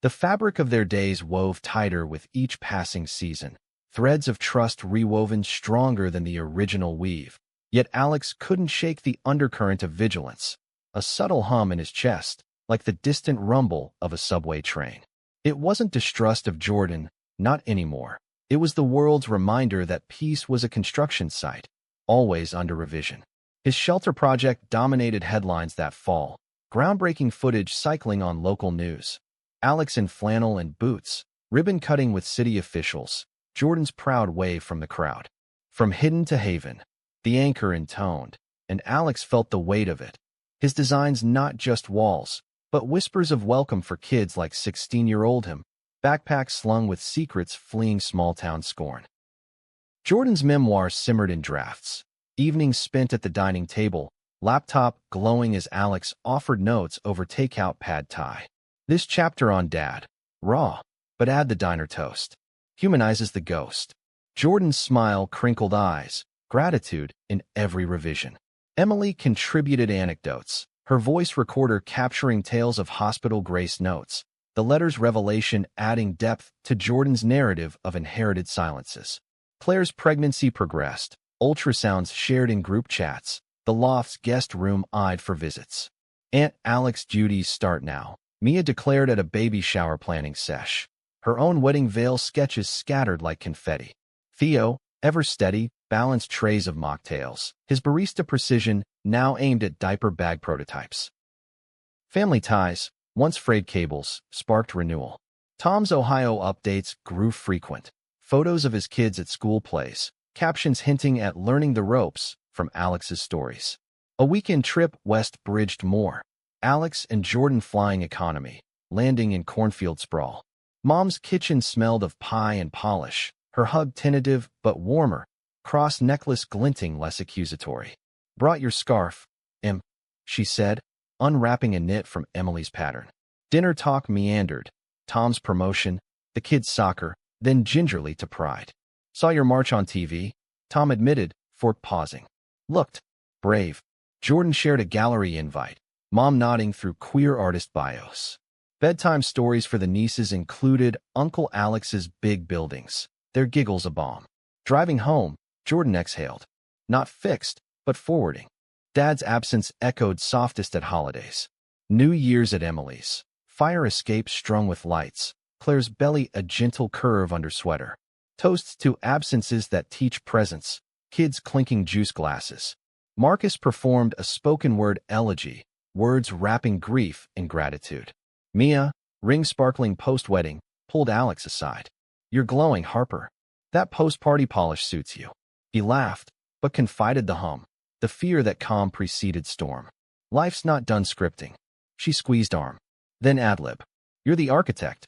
The fabric of their days wove tighter with each passing season, threads of trust rewoven stronger than the original weave. Yet Alex couldn't shake the undercurrent of vigilance, a subtle hum in his chest, like the distant rumble of a subway train. It wasn't distrust of Jordan, not anymore. It was the world's reminder that peace was a construction site, always under revision. His shelter project dominated headlines that fall, groundbreaking footage cycling on local news. Alex in flannel and boots, ribbon cutting with city officials, Jordan's proud wave from the crowd. From hidden to haven, the anchor intoned, and Alex felt the weight of it. His designs not just walls, but whispers of welcome for kids like 16-year-old him, backpacks slung with secrets fleeing small-town scorn. Jordan's memoir simmered in drafts, evenings spent at the dining table, laptop glowing as Alex offered notes over takeout pad thai. This chapter on Dad, raw, but add the diner toast, humanizes the ghost. Jordan's smile, crinkled eyes, gratitude in every revision. Emily contributed anecdotes, her voice recorder capturing tales of hospital grace notes, the letter's revelation adding depth to Jordan's narrative of inherited silences. Claire's pregnancy progressed, ultrasounds shared in group chats, the loft's guest room eyed for visits. Aunt Alex duties start now, Mia declared at a baby shower planning sesh. Her own wedding veil sketches scattered like confetti. Theo, ever steady, balanced trays of mocktails, his barista precision now aimed at diaper bag prototypes. Family ties, once frayed cables, sparked renewal. Tom's Ohio updates grew frequent. Photos of his kids at school plays, captions hinting at learning the ropes from Alex's stories. A weekend trip west bridged more. Alex and Jordan flying economy, landing in cornfield sprawl. Mom's kitchen smelled of pie and polish, her hug tentative but warmer, cross necklace glinting less accusatory. Brought your scarf, Em, she said, unwrapping a knit from Emily's pattern. Dinner talk meandered. Tom's promotion, the kids' soccer, then gingerly to pride. Saw your march on TV, Tom admitted, for pausing. Looked brave. Jordan shared a gallery invite, Mom nodding through queer artist bios. Bedtime stories for the nieces included Uncle Alex's big buildings, their giggles a balm. Driving home, Jordan exhaled. Not fixed, but forwarding. Dad's absence echoed softest at holidays. New Year's at Emily's. Fire escape strung with lights. Claire's belly a gentle curve under sweater. Toasts to absences that teach presence. Kids clinking juice glasses. Marcus performed a spoken-word elegy, words wrapping grief and gratitude. Mia, ring sparkling post-wedding, pulled Alex aside. You're glowing, Harper. That post-party polish suits you. He laughed, but confided the hum, the fear that calm preceded storm. Life's not done scripting. She squeezed arm. Then ad-lib. You're the architect.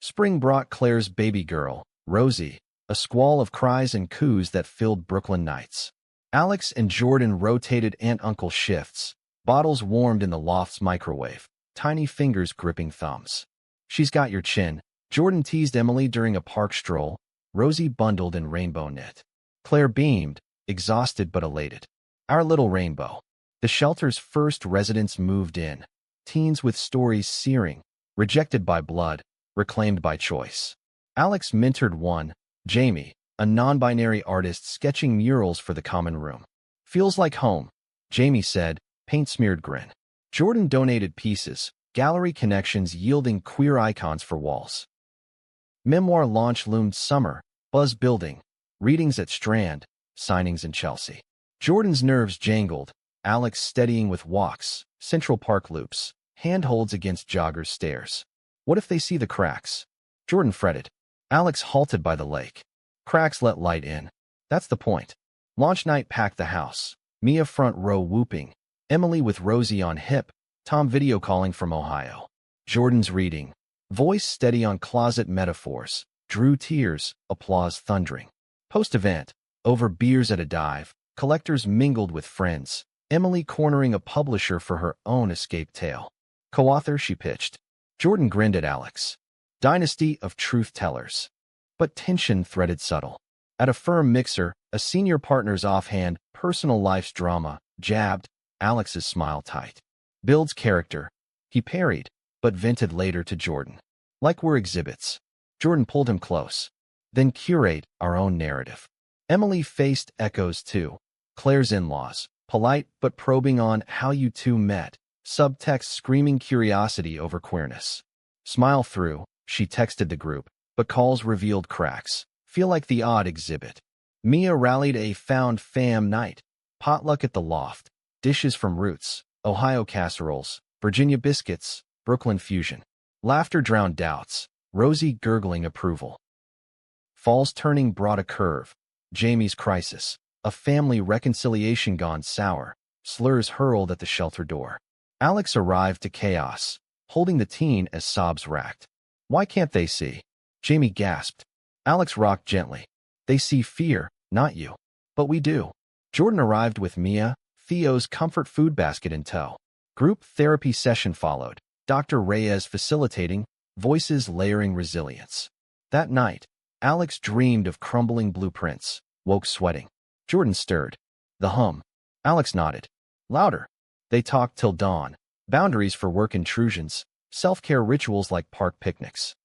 Spring brought Claire's baby girl, Rosie, a squall of cries and coos that filled Brooklyn nights. Alex and Jordan rotated aunt-uncle shifts, bottles warmed in the loft's microwave, tiny fingers gripping thumbs. She's got your chin, Jordan teased Emily during a park stroll, Rosie bundled in rainbow knit. Claire beamed, exhausted but elated. Our little rainbow. The shelter's first residents moved in, teens with stories searing, rejected by blood, reclaimed by choice. Alex mentored one, Jamie, a non-binary artist sketching murals for the common room. Feels like home, Jamie said, paint-smeared grin. Jordan donated pieces, gallery connections yielding queer icons for walls. Memoir launch loomed summer, buzz building, readings at Strand, signings in Chelsea. Jordan's nerves jangled, Alex steadying with walks, Central Park loops, handholds against joggers' stairs. What if they see the cracks? Jordan fretted. Alex halted by the lake. Cracks let light in. That's the point. Launch night packed the house. Mia front row whooping. Emily with Rosie on hip. Tom video calling from Ohio. Jordan's reading. Voice steady on closet metaphors. Drew tears, applause thundering. Post-event. Over beers at a dive. Collectors mingled with friends. Emily cornering a publisher for her own escape tale. Co-author she pitched. Jordan grinned at Alex. Dynasty of truth tellers. But tension threaded subtle. At a firm mixer, a senior partner's offhand, personal life's drama, jabbed, Alex's smile tight. Builds character. He parried, but vented later to Jordan. Like we're exhibits. Jordan pulled him close. Then curate our own narrative. Emily faced echoes too. Claire's in-laws, polite but probing on how you two met. Subtext screaming curiosity over queerness. Smile through, she texted the group, but calls revealed cracks. Feel like the odd exhibit. Mia rallied a found fam night. Potluck at the loft. Dishes from Roots. Ohio casseroles. Virginia biscuits. Brooklyn fusion. Laughter drowned doubts. Rosie gurgling approval. Fall's turning brought a curve. Jamie's crisis. A family reconciliation gone sour. Slurs hurled at the shelter door. Alex arrived to chaos, holding the teen as sobs racked. Why can't they see? Jamie gasped. Alex rocked gently. They see fear, not you. But we do. Jordan arrived with Mia, Theo's comfort food basket in tow. Group therapy session followed. Dr. Reyes facilitating, voices layering resilience. That night, Alex dreamed of crumbling blueprints, woke sweating. Jordan stirred. The hum. Alex nodded. Louder. They talked till dawn. Boundaries for work intrusions, self-care rituals like park picnics.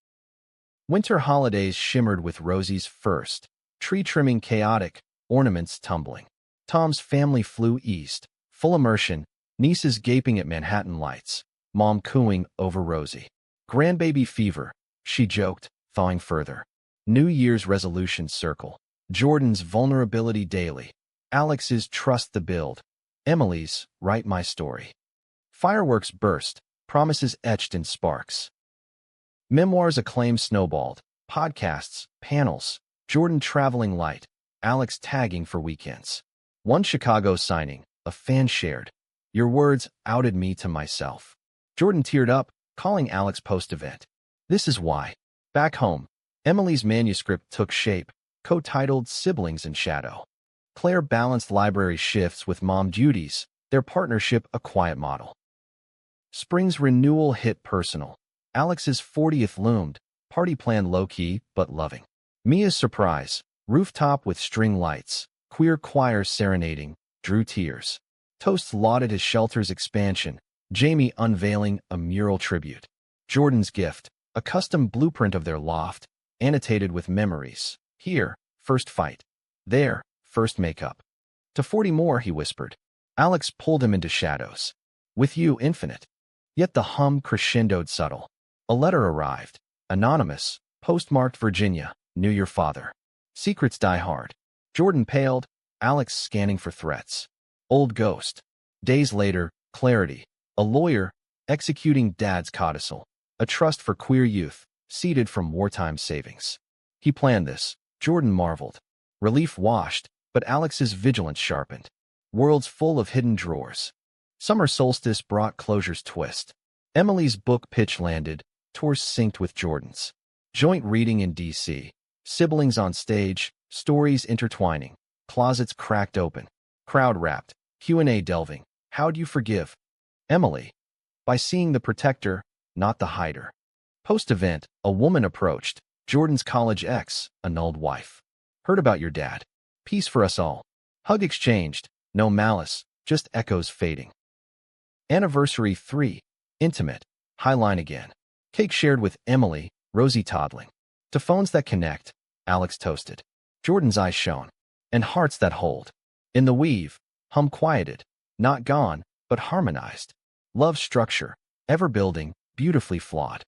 Winter holidays shimmered with Rosie's first. Tree trimming chaotic, ornaments tumbling. Tom's family flew east, full immersion, nieces gaping at Manhattan lights, mom cooing over Rosie. Grandbaby fever, she joked, thawing further. New Year's resolutions circle. Jordan's vulnerability daily. Alex's trust the build. Emily's write my story. Fireworks burst, promises etched in sparks. Memoirs acclaim snowballed, podcasts, panels, Jordan traveling light, Alex tagging for weekends. One Chicago signing, a fan shared. Your words outed me to myself. Jordan teared up, calling Alex post-event. This is why. Back home, Emily's manuscript took shape, co-titled Siblings in Shadow. Claire balanced library shifts with mom duties, their partnership a quiet model. Spring's renewal hit personal. Alex's 40th loomed, party plan low-key but loving. Mia's surprise, rooftop with string lights, queer choirs serenading, drew tears. Toasts lauded his shelter's expansion, Jamie unveiling a mural tribute. Jordan's gift, a custom blueprint of their loft, annotated with memories. Here, first fight. There, first makeup. To 40 more, he whispered. Alex pulled him into shadows. With you, infinite. Yet the hum crescendoed subtle. A letter arrived. Anonymous, postmarked Virginia, knew your father. Secrets die hard. Jordan paled, Alex scanning for threats. Old ghost. Days later, clarity. A lawyer, executing dad's codicil. A trust for queer youth, seeded from wartime savings. He planned this, Jordan marveled. Relief washed, but Alex's vigilance sharpened. Worlds full of hidden drawers. Summer solstice brought closure's twist. Emily's book pitch landed, tours synced with Jordan's. Joint reading in D.C. Siblings on stage, stories intertwining. Closets cracked open. Crowd wrapped. Q&A delving. How'd you forgive? Emily. By seeing the protector, not the hider. Post-event, a woman approached. Jordan's college ex, annulled wife. Heard about your dad. Peace for us all. Hug exchanged. No malice, just echoes fading. Anniversary 3. Intimate. Highline again. Cake shared with Emily, Rosie toddling. To phones that connect, Alex toasted. Jordan's eyes shone. And hearts that hold. In the weave, hum quieted. Not gone, but harmonized. Love structure, ever building, beautifully flawed.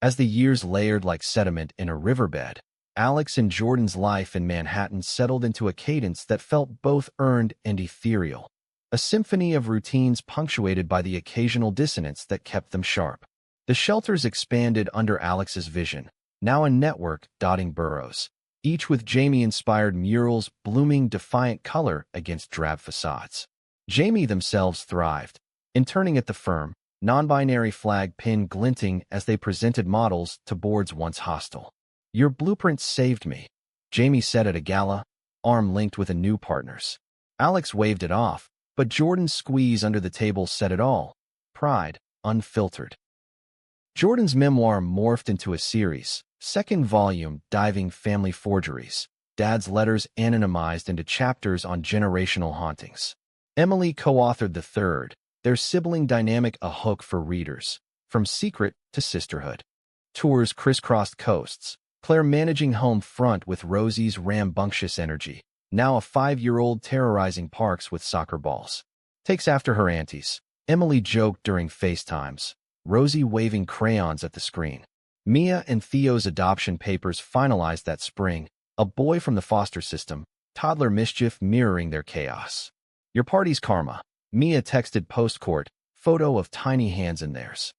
As the years layered like sediment in a riverbed, Alex and Jordan's life in Manhattan settled into a cadence that felt both earned and ethereal. A symphony of routines punctuated by the occasional dissonance that kept them sharp. The shelters expanded under Alex's vision, now a network dotting boroughs, each with Jamie-inspired murals blooming defiant color against drab facades. Jamie themselves thrived, interning at the firm, non-binary flag pin glinting as they presented models to boards once hostile. Your blueprint saved me, Jamie said at a gala, arm linked with a new partner's. Alex waved it off, but Jordan's squeeze under the table said it all. Pride, unfiltered. Jordan's memoir morphed into a series, second volume diving family forgeries, Dad's letters anonymized into chapters on generational hauntings. Emily co-authored the third, their sibling dynamic a hook for readers, from secret to sisterhood. Tours crisscrossed coasts, Claire managing home front with Rosie's rambunctious energy, now a 5-year-old terrorizing parks with soccer balls. Takes after her aunties. Emily joked during FaceTimes, Rosie waving crayons at the screen. Mia and Theo's adoption papers finalized that spring, a boy from the foster system, toddler mischief mirroring their chaos. Your party's karma. Mia texted post-court, photo of tiny hands in theirs.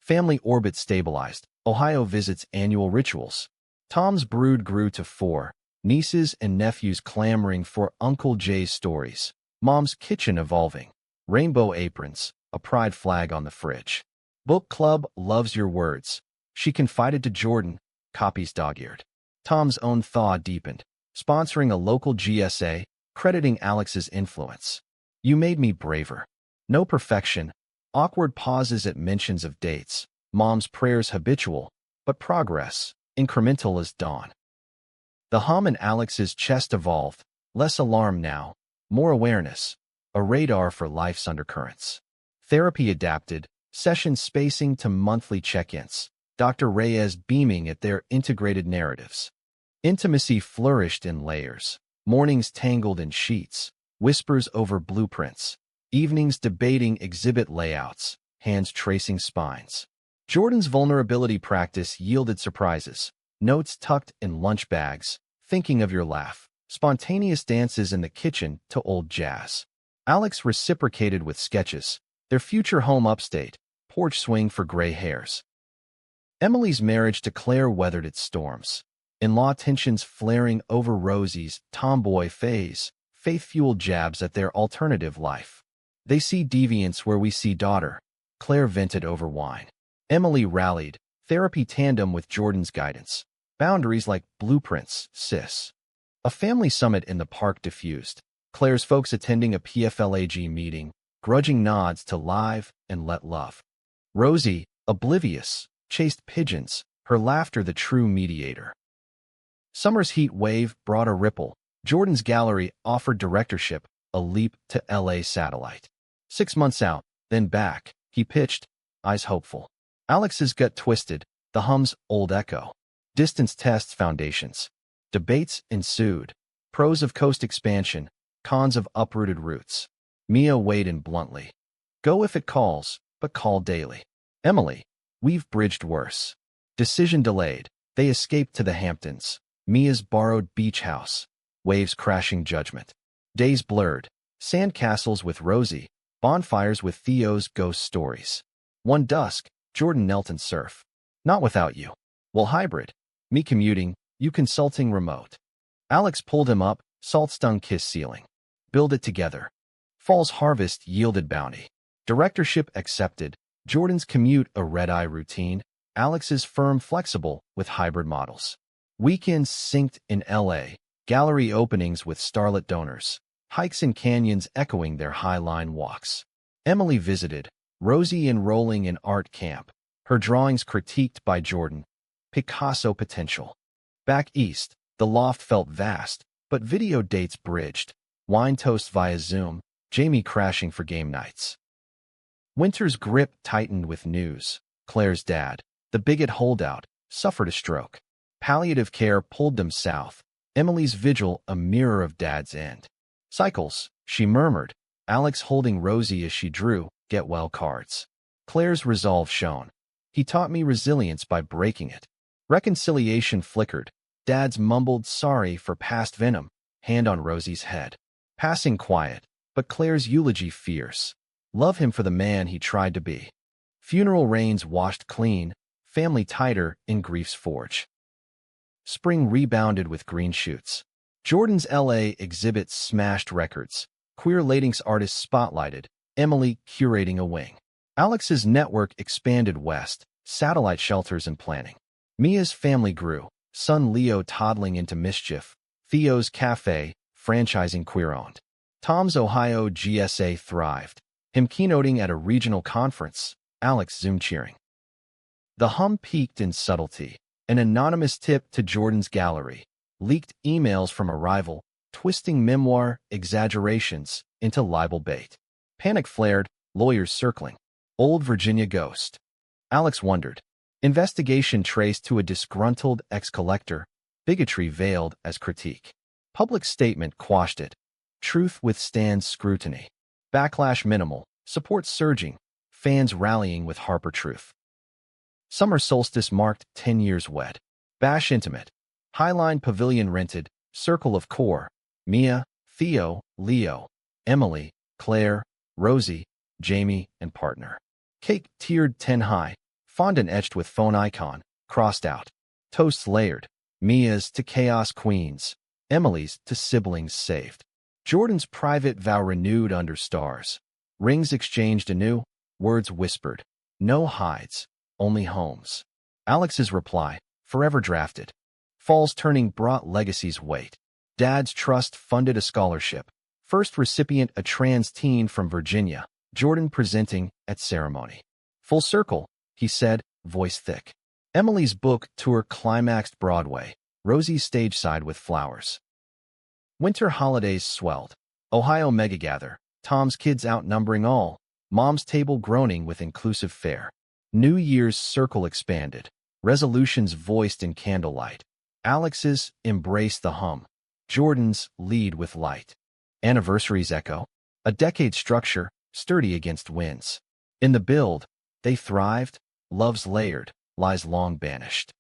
Family orbit stabilized. Ohio visits annual rituals. Tom's brood grew to 4, nieces and nephews clamoring for Uncle Jay's stories. Mom's kitchen evolving. Rainbow aprons, a pride flag on the fridge. Book club loves your words. She confided to Jordan, copies dog-eared. Tom's own thaw deepened, sponsoring a local GSA, crediting Alex's influence. You made me braver. No perfection. Awkward pauses at mentions of dates. Mom's prayers habitual, but progress, incremental as dawn. The hum in Alex's chest evolved, less alarm now, more awareness, a radar for life's undercurrents. Therapy adapted, session spacing to monthly check-ins, Dr. Reyes beaming at their integrated narratives. Intimacy flourished in layers, mornings tangled in sheets, whispers over blueprints, evenings debating exhibit layouts, hands tracing spines. Jordan's vulnerability practice yielded surprises, notes tucked in lunch bags, thinking of your laugh, spontaneous dances in the kitchen to old jazz. Alex reciprocated with sketches, their future home upstate, porch swing for gray hairs. Emily's marriage to Claire weathered its storms. In-law tensions flaring over Rosie's tomboy phase, faith-fueled jabs at their alternative life. They see deviance where we see daughter, Claire vented over wine. Emily rallied, therapy tandem with Jordan's guidance. Boundaries like blueprints, sis. A family summit in the park diffused. Claire's folks attending a PFLAG meeting, grudging nods to live and let love. Rosie, oblivious, chased pigeons, her laughter the true mediator. Summer's heat wave brought a ripple. Jordan's gallery offered directorship, a leap to LA satellite. 6 months out, then back, he pitched, eyes hopeful. Alex's gut twisted, the hum's old echo. Distance tests foundations. Debates ensued. Pros of coast expansion, cons of uprooted roots. Mia weighed in bluntly. Go if it calls, but call daily. Emily, we've bridged worse. Decision delayed. They escaped to the Hamptons. Mia's borrowed beach house. Waves crashing judgment. Days blurred. Sand castles with Rosie. Bonfires with Theo's ghost stories. One dusk, Jordan knelt and surf. Not without you. Well, hybrid. Me commuting, you consulting remote. Alex pulled him up, salt-stung kiss ceiling. Build it together. Fall's harvest yielded bounty. Directorship accepted. Jordan's commute a red-eye routine. Alex's firm flexible with hybrid models. Weekends synced in LA. Gallery openings with starlit donors. Hikes in canyons echoing their high-line walks. Emily visited. Rosie enrolling in art camp. Her drawings critiqued by Jordan. Picasso potential. Back east, the loft felt vast, but video dates bridged. Wine toast via Zoom. Jamie crashing for game nights. Winter's grip tightened with news. Claire's dad, the bigot holdout, suffered a stroke. Palliative care pulled them south. Emily's vigil a mirror of dad's end. Cycles, she murmured. Alex holding Rosie as she drew get-well cards. Claire's resolve shone. He taught me resilience by breaking it. Reconciliation flickered. Dad's mumbled sorry for past venom, hand on Rosie's head. Passing quiet, but Claire's eulogy fierce. Love him for the man he tried to be. Funeral rains washed clean, family tighter in grief's forge. Spring rebounded with green shoots. Jordan's LA exhibit smashed records. Queer Latinx artists spotlighted, Emily curating a wing. Alex's network expanded west, satellite shelters and planning. Mia's family grew, son Leo toddling into mischief, Theo's cafe, franchising queer-owned. Tom's Ohio GSA thrived, him keynoting at a regional conference, Alex Zoom cheering. The hum peaked in subtlety. An anonymous tip to Jordan's gallery. Leaked emails from a rival, twisting memoir exaggerations into libel bait. Panic flared, lawyers circling. Old Virginia ghost. Alex wondered. Investigation traced to a disgruntled ex-collector, bigotry veiled as critique. Public statement quashed it. Truth withstands scrutiny. Backlash minimal, support surging, fans rallying with Harper Truth. Summer solstice marked 10 years wed. Bash intimate. Highline pavilion rented, circle of core. Mia, Theo, Leo, Emily, Claire, Rosie, Jamie, and partner. Cake tiered 10 high. Fondant etched with phone icon, crossed out. Toasts layered. Mia's to chaos queens. Emily's to siblings saved. Jordan's private vow renewed under stars. Rings exchanged anew, words whispered. No hides, only homes. Alex's reply, forever drafted. Fall's turning brought legacy's weight. Dad's trust funded a scholarship. First recipient a trans teen from Virginia. Jordan presenting at ceremony. Full circle, he said, voice thick. Emily's book tour climaxed Broadway. Rosie's stage side with flowers. Winter holidays swelled. Ohio megagather. Tom's kids outnumbering all. Mom's table groaning with inclusive fare. New Year's circle expanded. Resolutions voiced in candlelight. Alex's embrace the hum. Jordan's lead with light. Anniversaries echo. A decade structure, sturdy against winds. In the build, they thrived. Love's layered, lies long banished.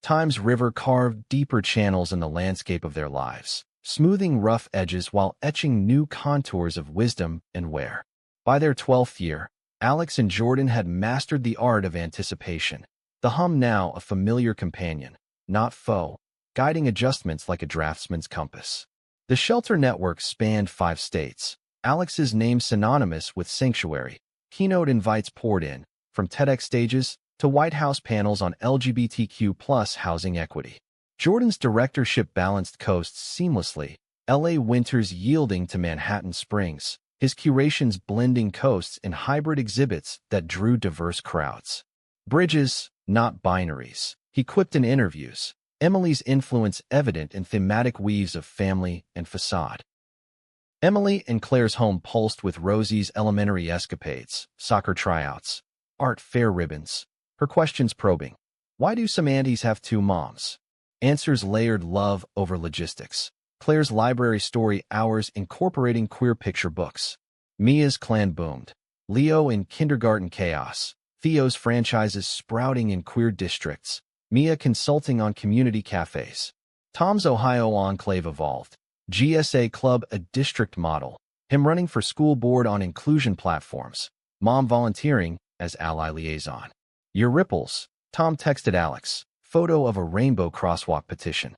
Time's river carved deeper channels in the landscape of their lives, smoothing rough edges while etching new contours of wisdom and wear. By their 12th year, Alex and Jordan had mastered the art of anticipation. The hum now a familiar companion, not foe, guiding adjustments like a draftsman's compass. The shelter network spanned 5 states. Alex's name synonymous with sanctuary. Keynote invites poured in, from TEDx stages to White House panels on LGBTQ+ housing equity. Jordan's directorship balanced coasts seamlessly, LA winters yielding to Manhattan springs, his curations blending coasts in hybrid exhibits that drew diverse crowds. Bridges, not binaries, he quipped in interviews. Emily's influence evident in thematic weaves of family and facade. Emily and Claire's home pulsed with Rosie's elementary escapades, soccer tryouts, art fair ribbons, her questions probing. Why do some aunties have two moms? Answers layered love over logistics. Claire's library story hours incorporating queer picture books. Mia's clan boomed. Leo in kindergarten chaos. Theo's franchises sprouting in queer districts. Mia consulting on community cafes. Tom's Ohio enclave evolved. GSA Club a district model. Him running for school board on inclusion platforms. Mom volunteering as ally liaison. Your ripples. Tom texted Alex. Photo of a rainbow crosswalk petition.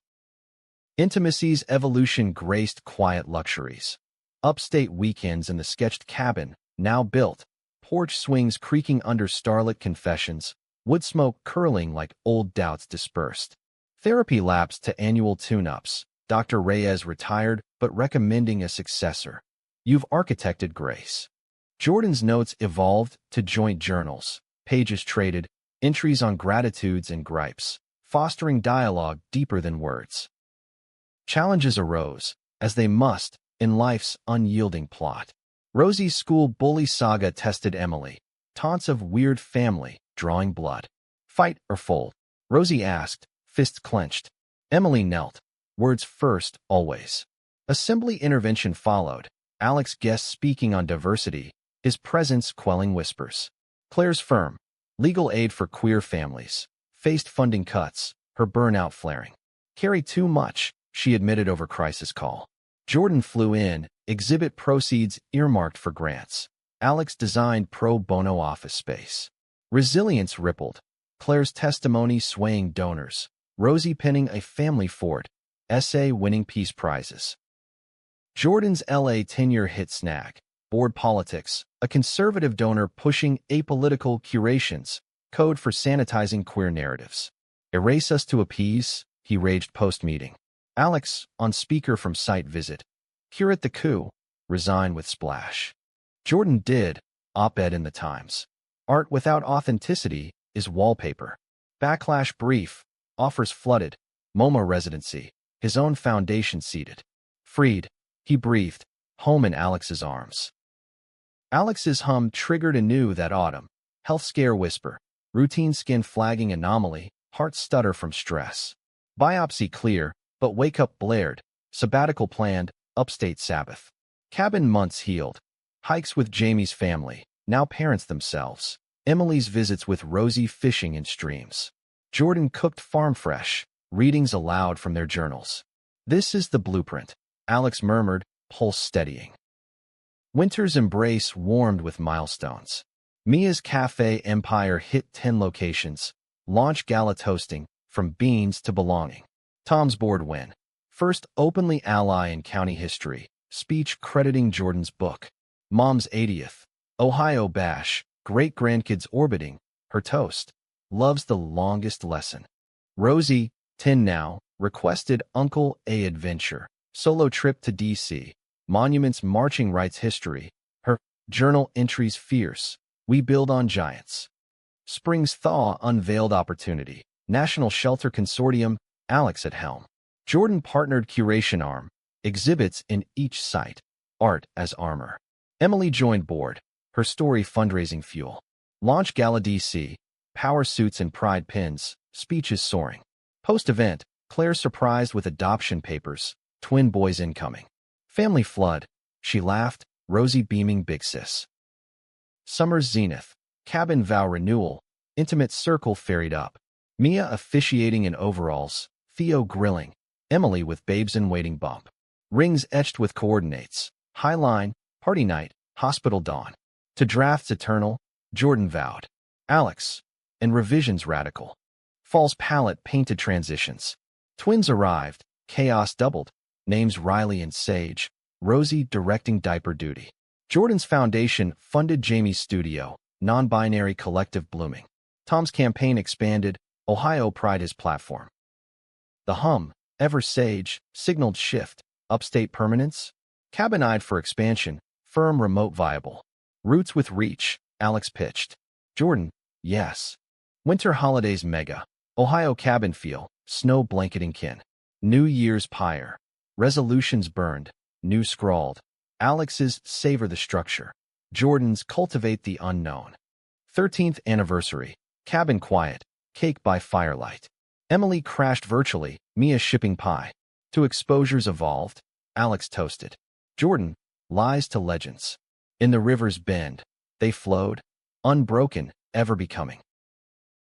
Intimacy's evolution graced quiet luxuries. Upstate weekends in the sketched cabin, now built. Porch swings creaking under starlit confessions. Wood smoke curling like old doubts dispersed. Therapy lapsed to annual tune-ups. Dr. Reyes retired, but recommending a successor. You've architected grace. Jordan's notes evolved to joint journals. Pages traded, entries on gratitudes and gripes, fostering dialogue deeper than words. Challenges arose, as they must, in life's unyielding plot. Rosie's school bully saga tested Emily. Taunts of weird family, drawing blood. Fight or fold? Rosie asked, fists clenched. Emily knelt. Words first, always. Assembly intervention followed. Alex guest speaking on diversity, his presence quelling whispers. Claire's firm. Legal aid for queer families. Faced funding cuts, her burnout flaring. Carry too much, she admitted over crisis call. Jordan flew in, exhibit proceeds earmarked for grants. Alex designed pro bono office space. Resilience rippled. Claire's testimony swaying donors. Rosie penning a family fort. Essay winning peace prizes. Jordan's LA tenure hit snag. Board politics. A conservative donor pushing apolitical curations. Code for sanitizing queer narratives. Erase us to appease, he raged post-meeting. Alex, on speaker from site visit. Curate the coup. Resign with splash. Jordan did. Op-ed in the Times. Art without authenticity is wallpaper. Backlash brief. Offers flooded. MoMA residency. His own foundation seated. Freed. He breathed. Home in Alex's arms. Alex's hum triggered anew that autumn. Health scare whisper. Routine skin flagging anomaly. Heart stutter from stress. Biopsy clear, but wake up blared. Sabbatical planned. Upstate Sabbath. Cabin months healed. Hikes with Jamie's family, now parents themselves. Emily's visits with Rosie fishing in streams. Jordan cooked farm fresh. Readings aloud from their journals. This is the blueprint, Alex murmured, pulse steadying. Winter's embrace warmed with milestones. Mia's cafe empire hit 10 locations. Launch gala toasting, from beans to belonging. Tom's board win. First openly ally in county history. Speech crediting Jordan's book. Mom's 80th. Ohio bash. Great-grandkids orbiting. Her toast. Loves the longest lesson. Rosie, 10 now, requested Uncle A adventure. Solo trip to D.C. Monuments marching rights history. Her journal entries fierce. We build on giants. Spring's thaw unveiled opportunity. National Shelter Consortium, Alex at helm. Jordan partnered curation arm. Exhibits in each site. Art as armor. Emily joined board. Her story fundraising fuel. Launch Gala DC. Power suits and pride pins. Speeches soaring. Post-event, Claire surprised with adoption papers. Twin boys incoming. Family flood. She laughed. Rosie beaming big sis. Summer's zenith. Cabin vow renewal. Intimate circle ferried up. Mia officiating in overalls. Theo grilling. Emily with babes in waiting bump. Rings etched with coordinates. High line. Party night. Hospital dawn. To drafts eternal. Jordan vowed. Alex. And revisions radical. False palette painted transitions. Twins arrived. Chaos doubled. Names Riley and Sage. Rosie directing diaper duty. Jordan's foundation funded Jamie's studio. Non-binary collective blooming. Tom's campaign expanded. Ohio pride his platform. The hum, ever sage, signaled shift. Upstate permanence. Cabin-eyed for expansion. Firm remote viable. Roots with reach. Alex pitched. Jordan, yes. Winter holidays mega. Ohio cabin feel, snow blanketing kin. New Year's pyre. Resolutions burned, new scrawled. Alex's savor the structure. Jordan's cultivate the unknown. 13th anniversary. Cabin quiet, cake by firelight. Emily crashed virtually, Mia shipping pie. To exposures evolved, Alex toasted. Jordan, lies to legends. In the river's bend, they flowed, unbroken, ever becoming.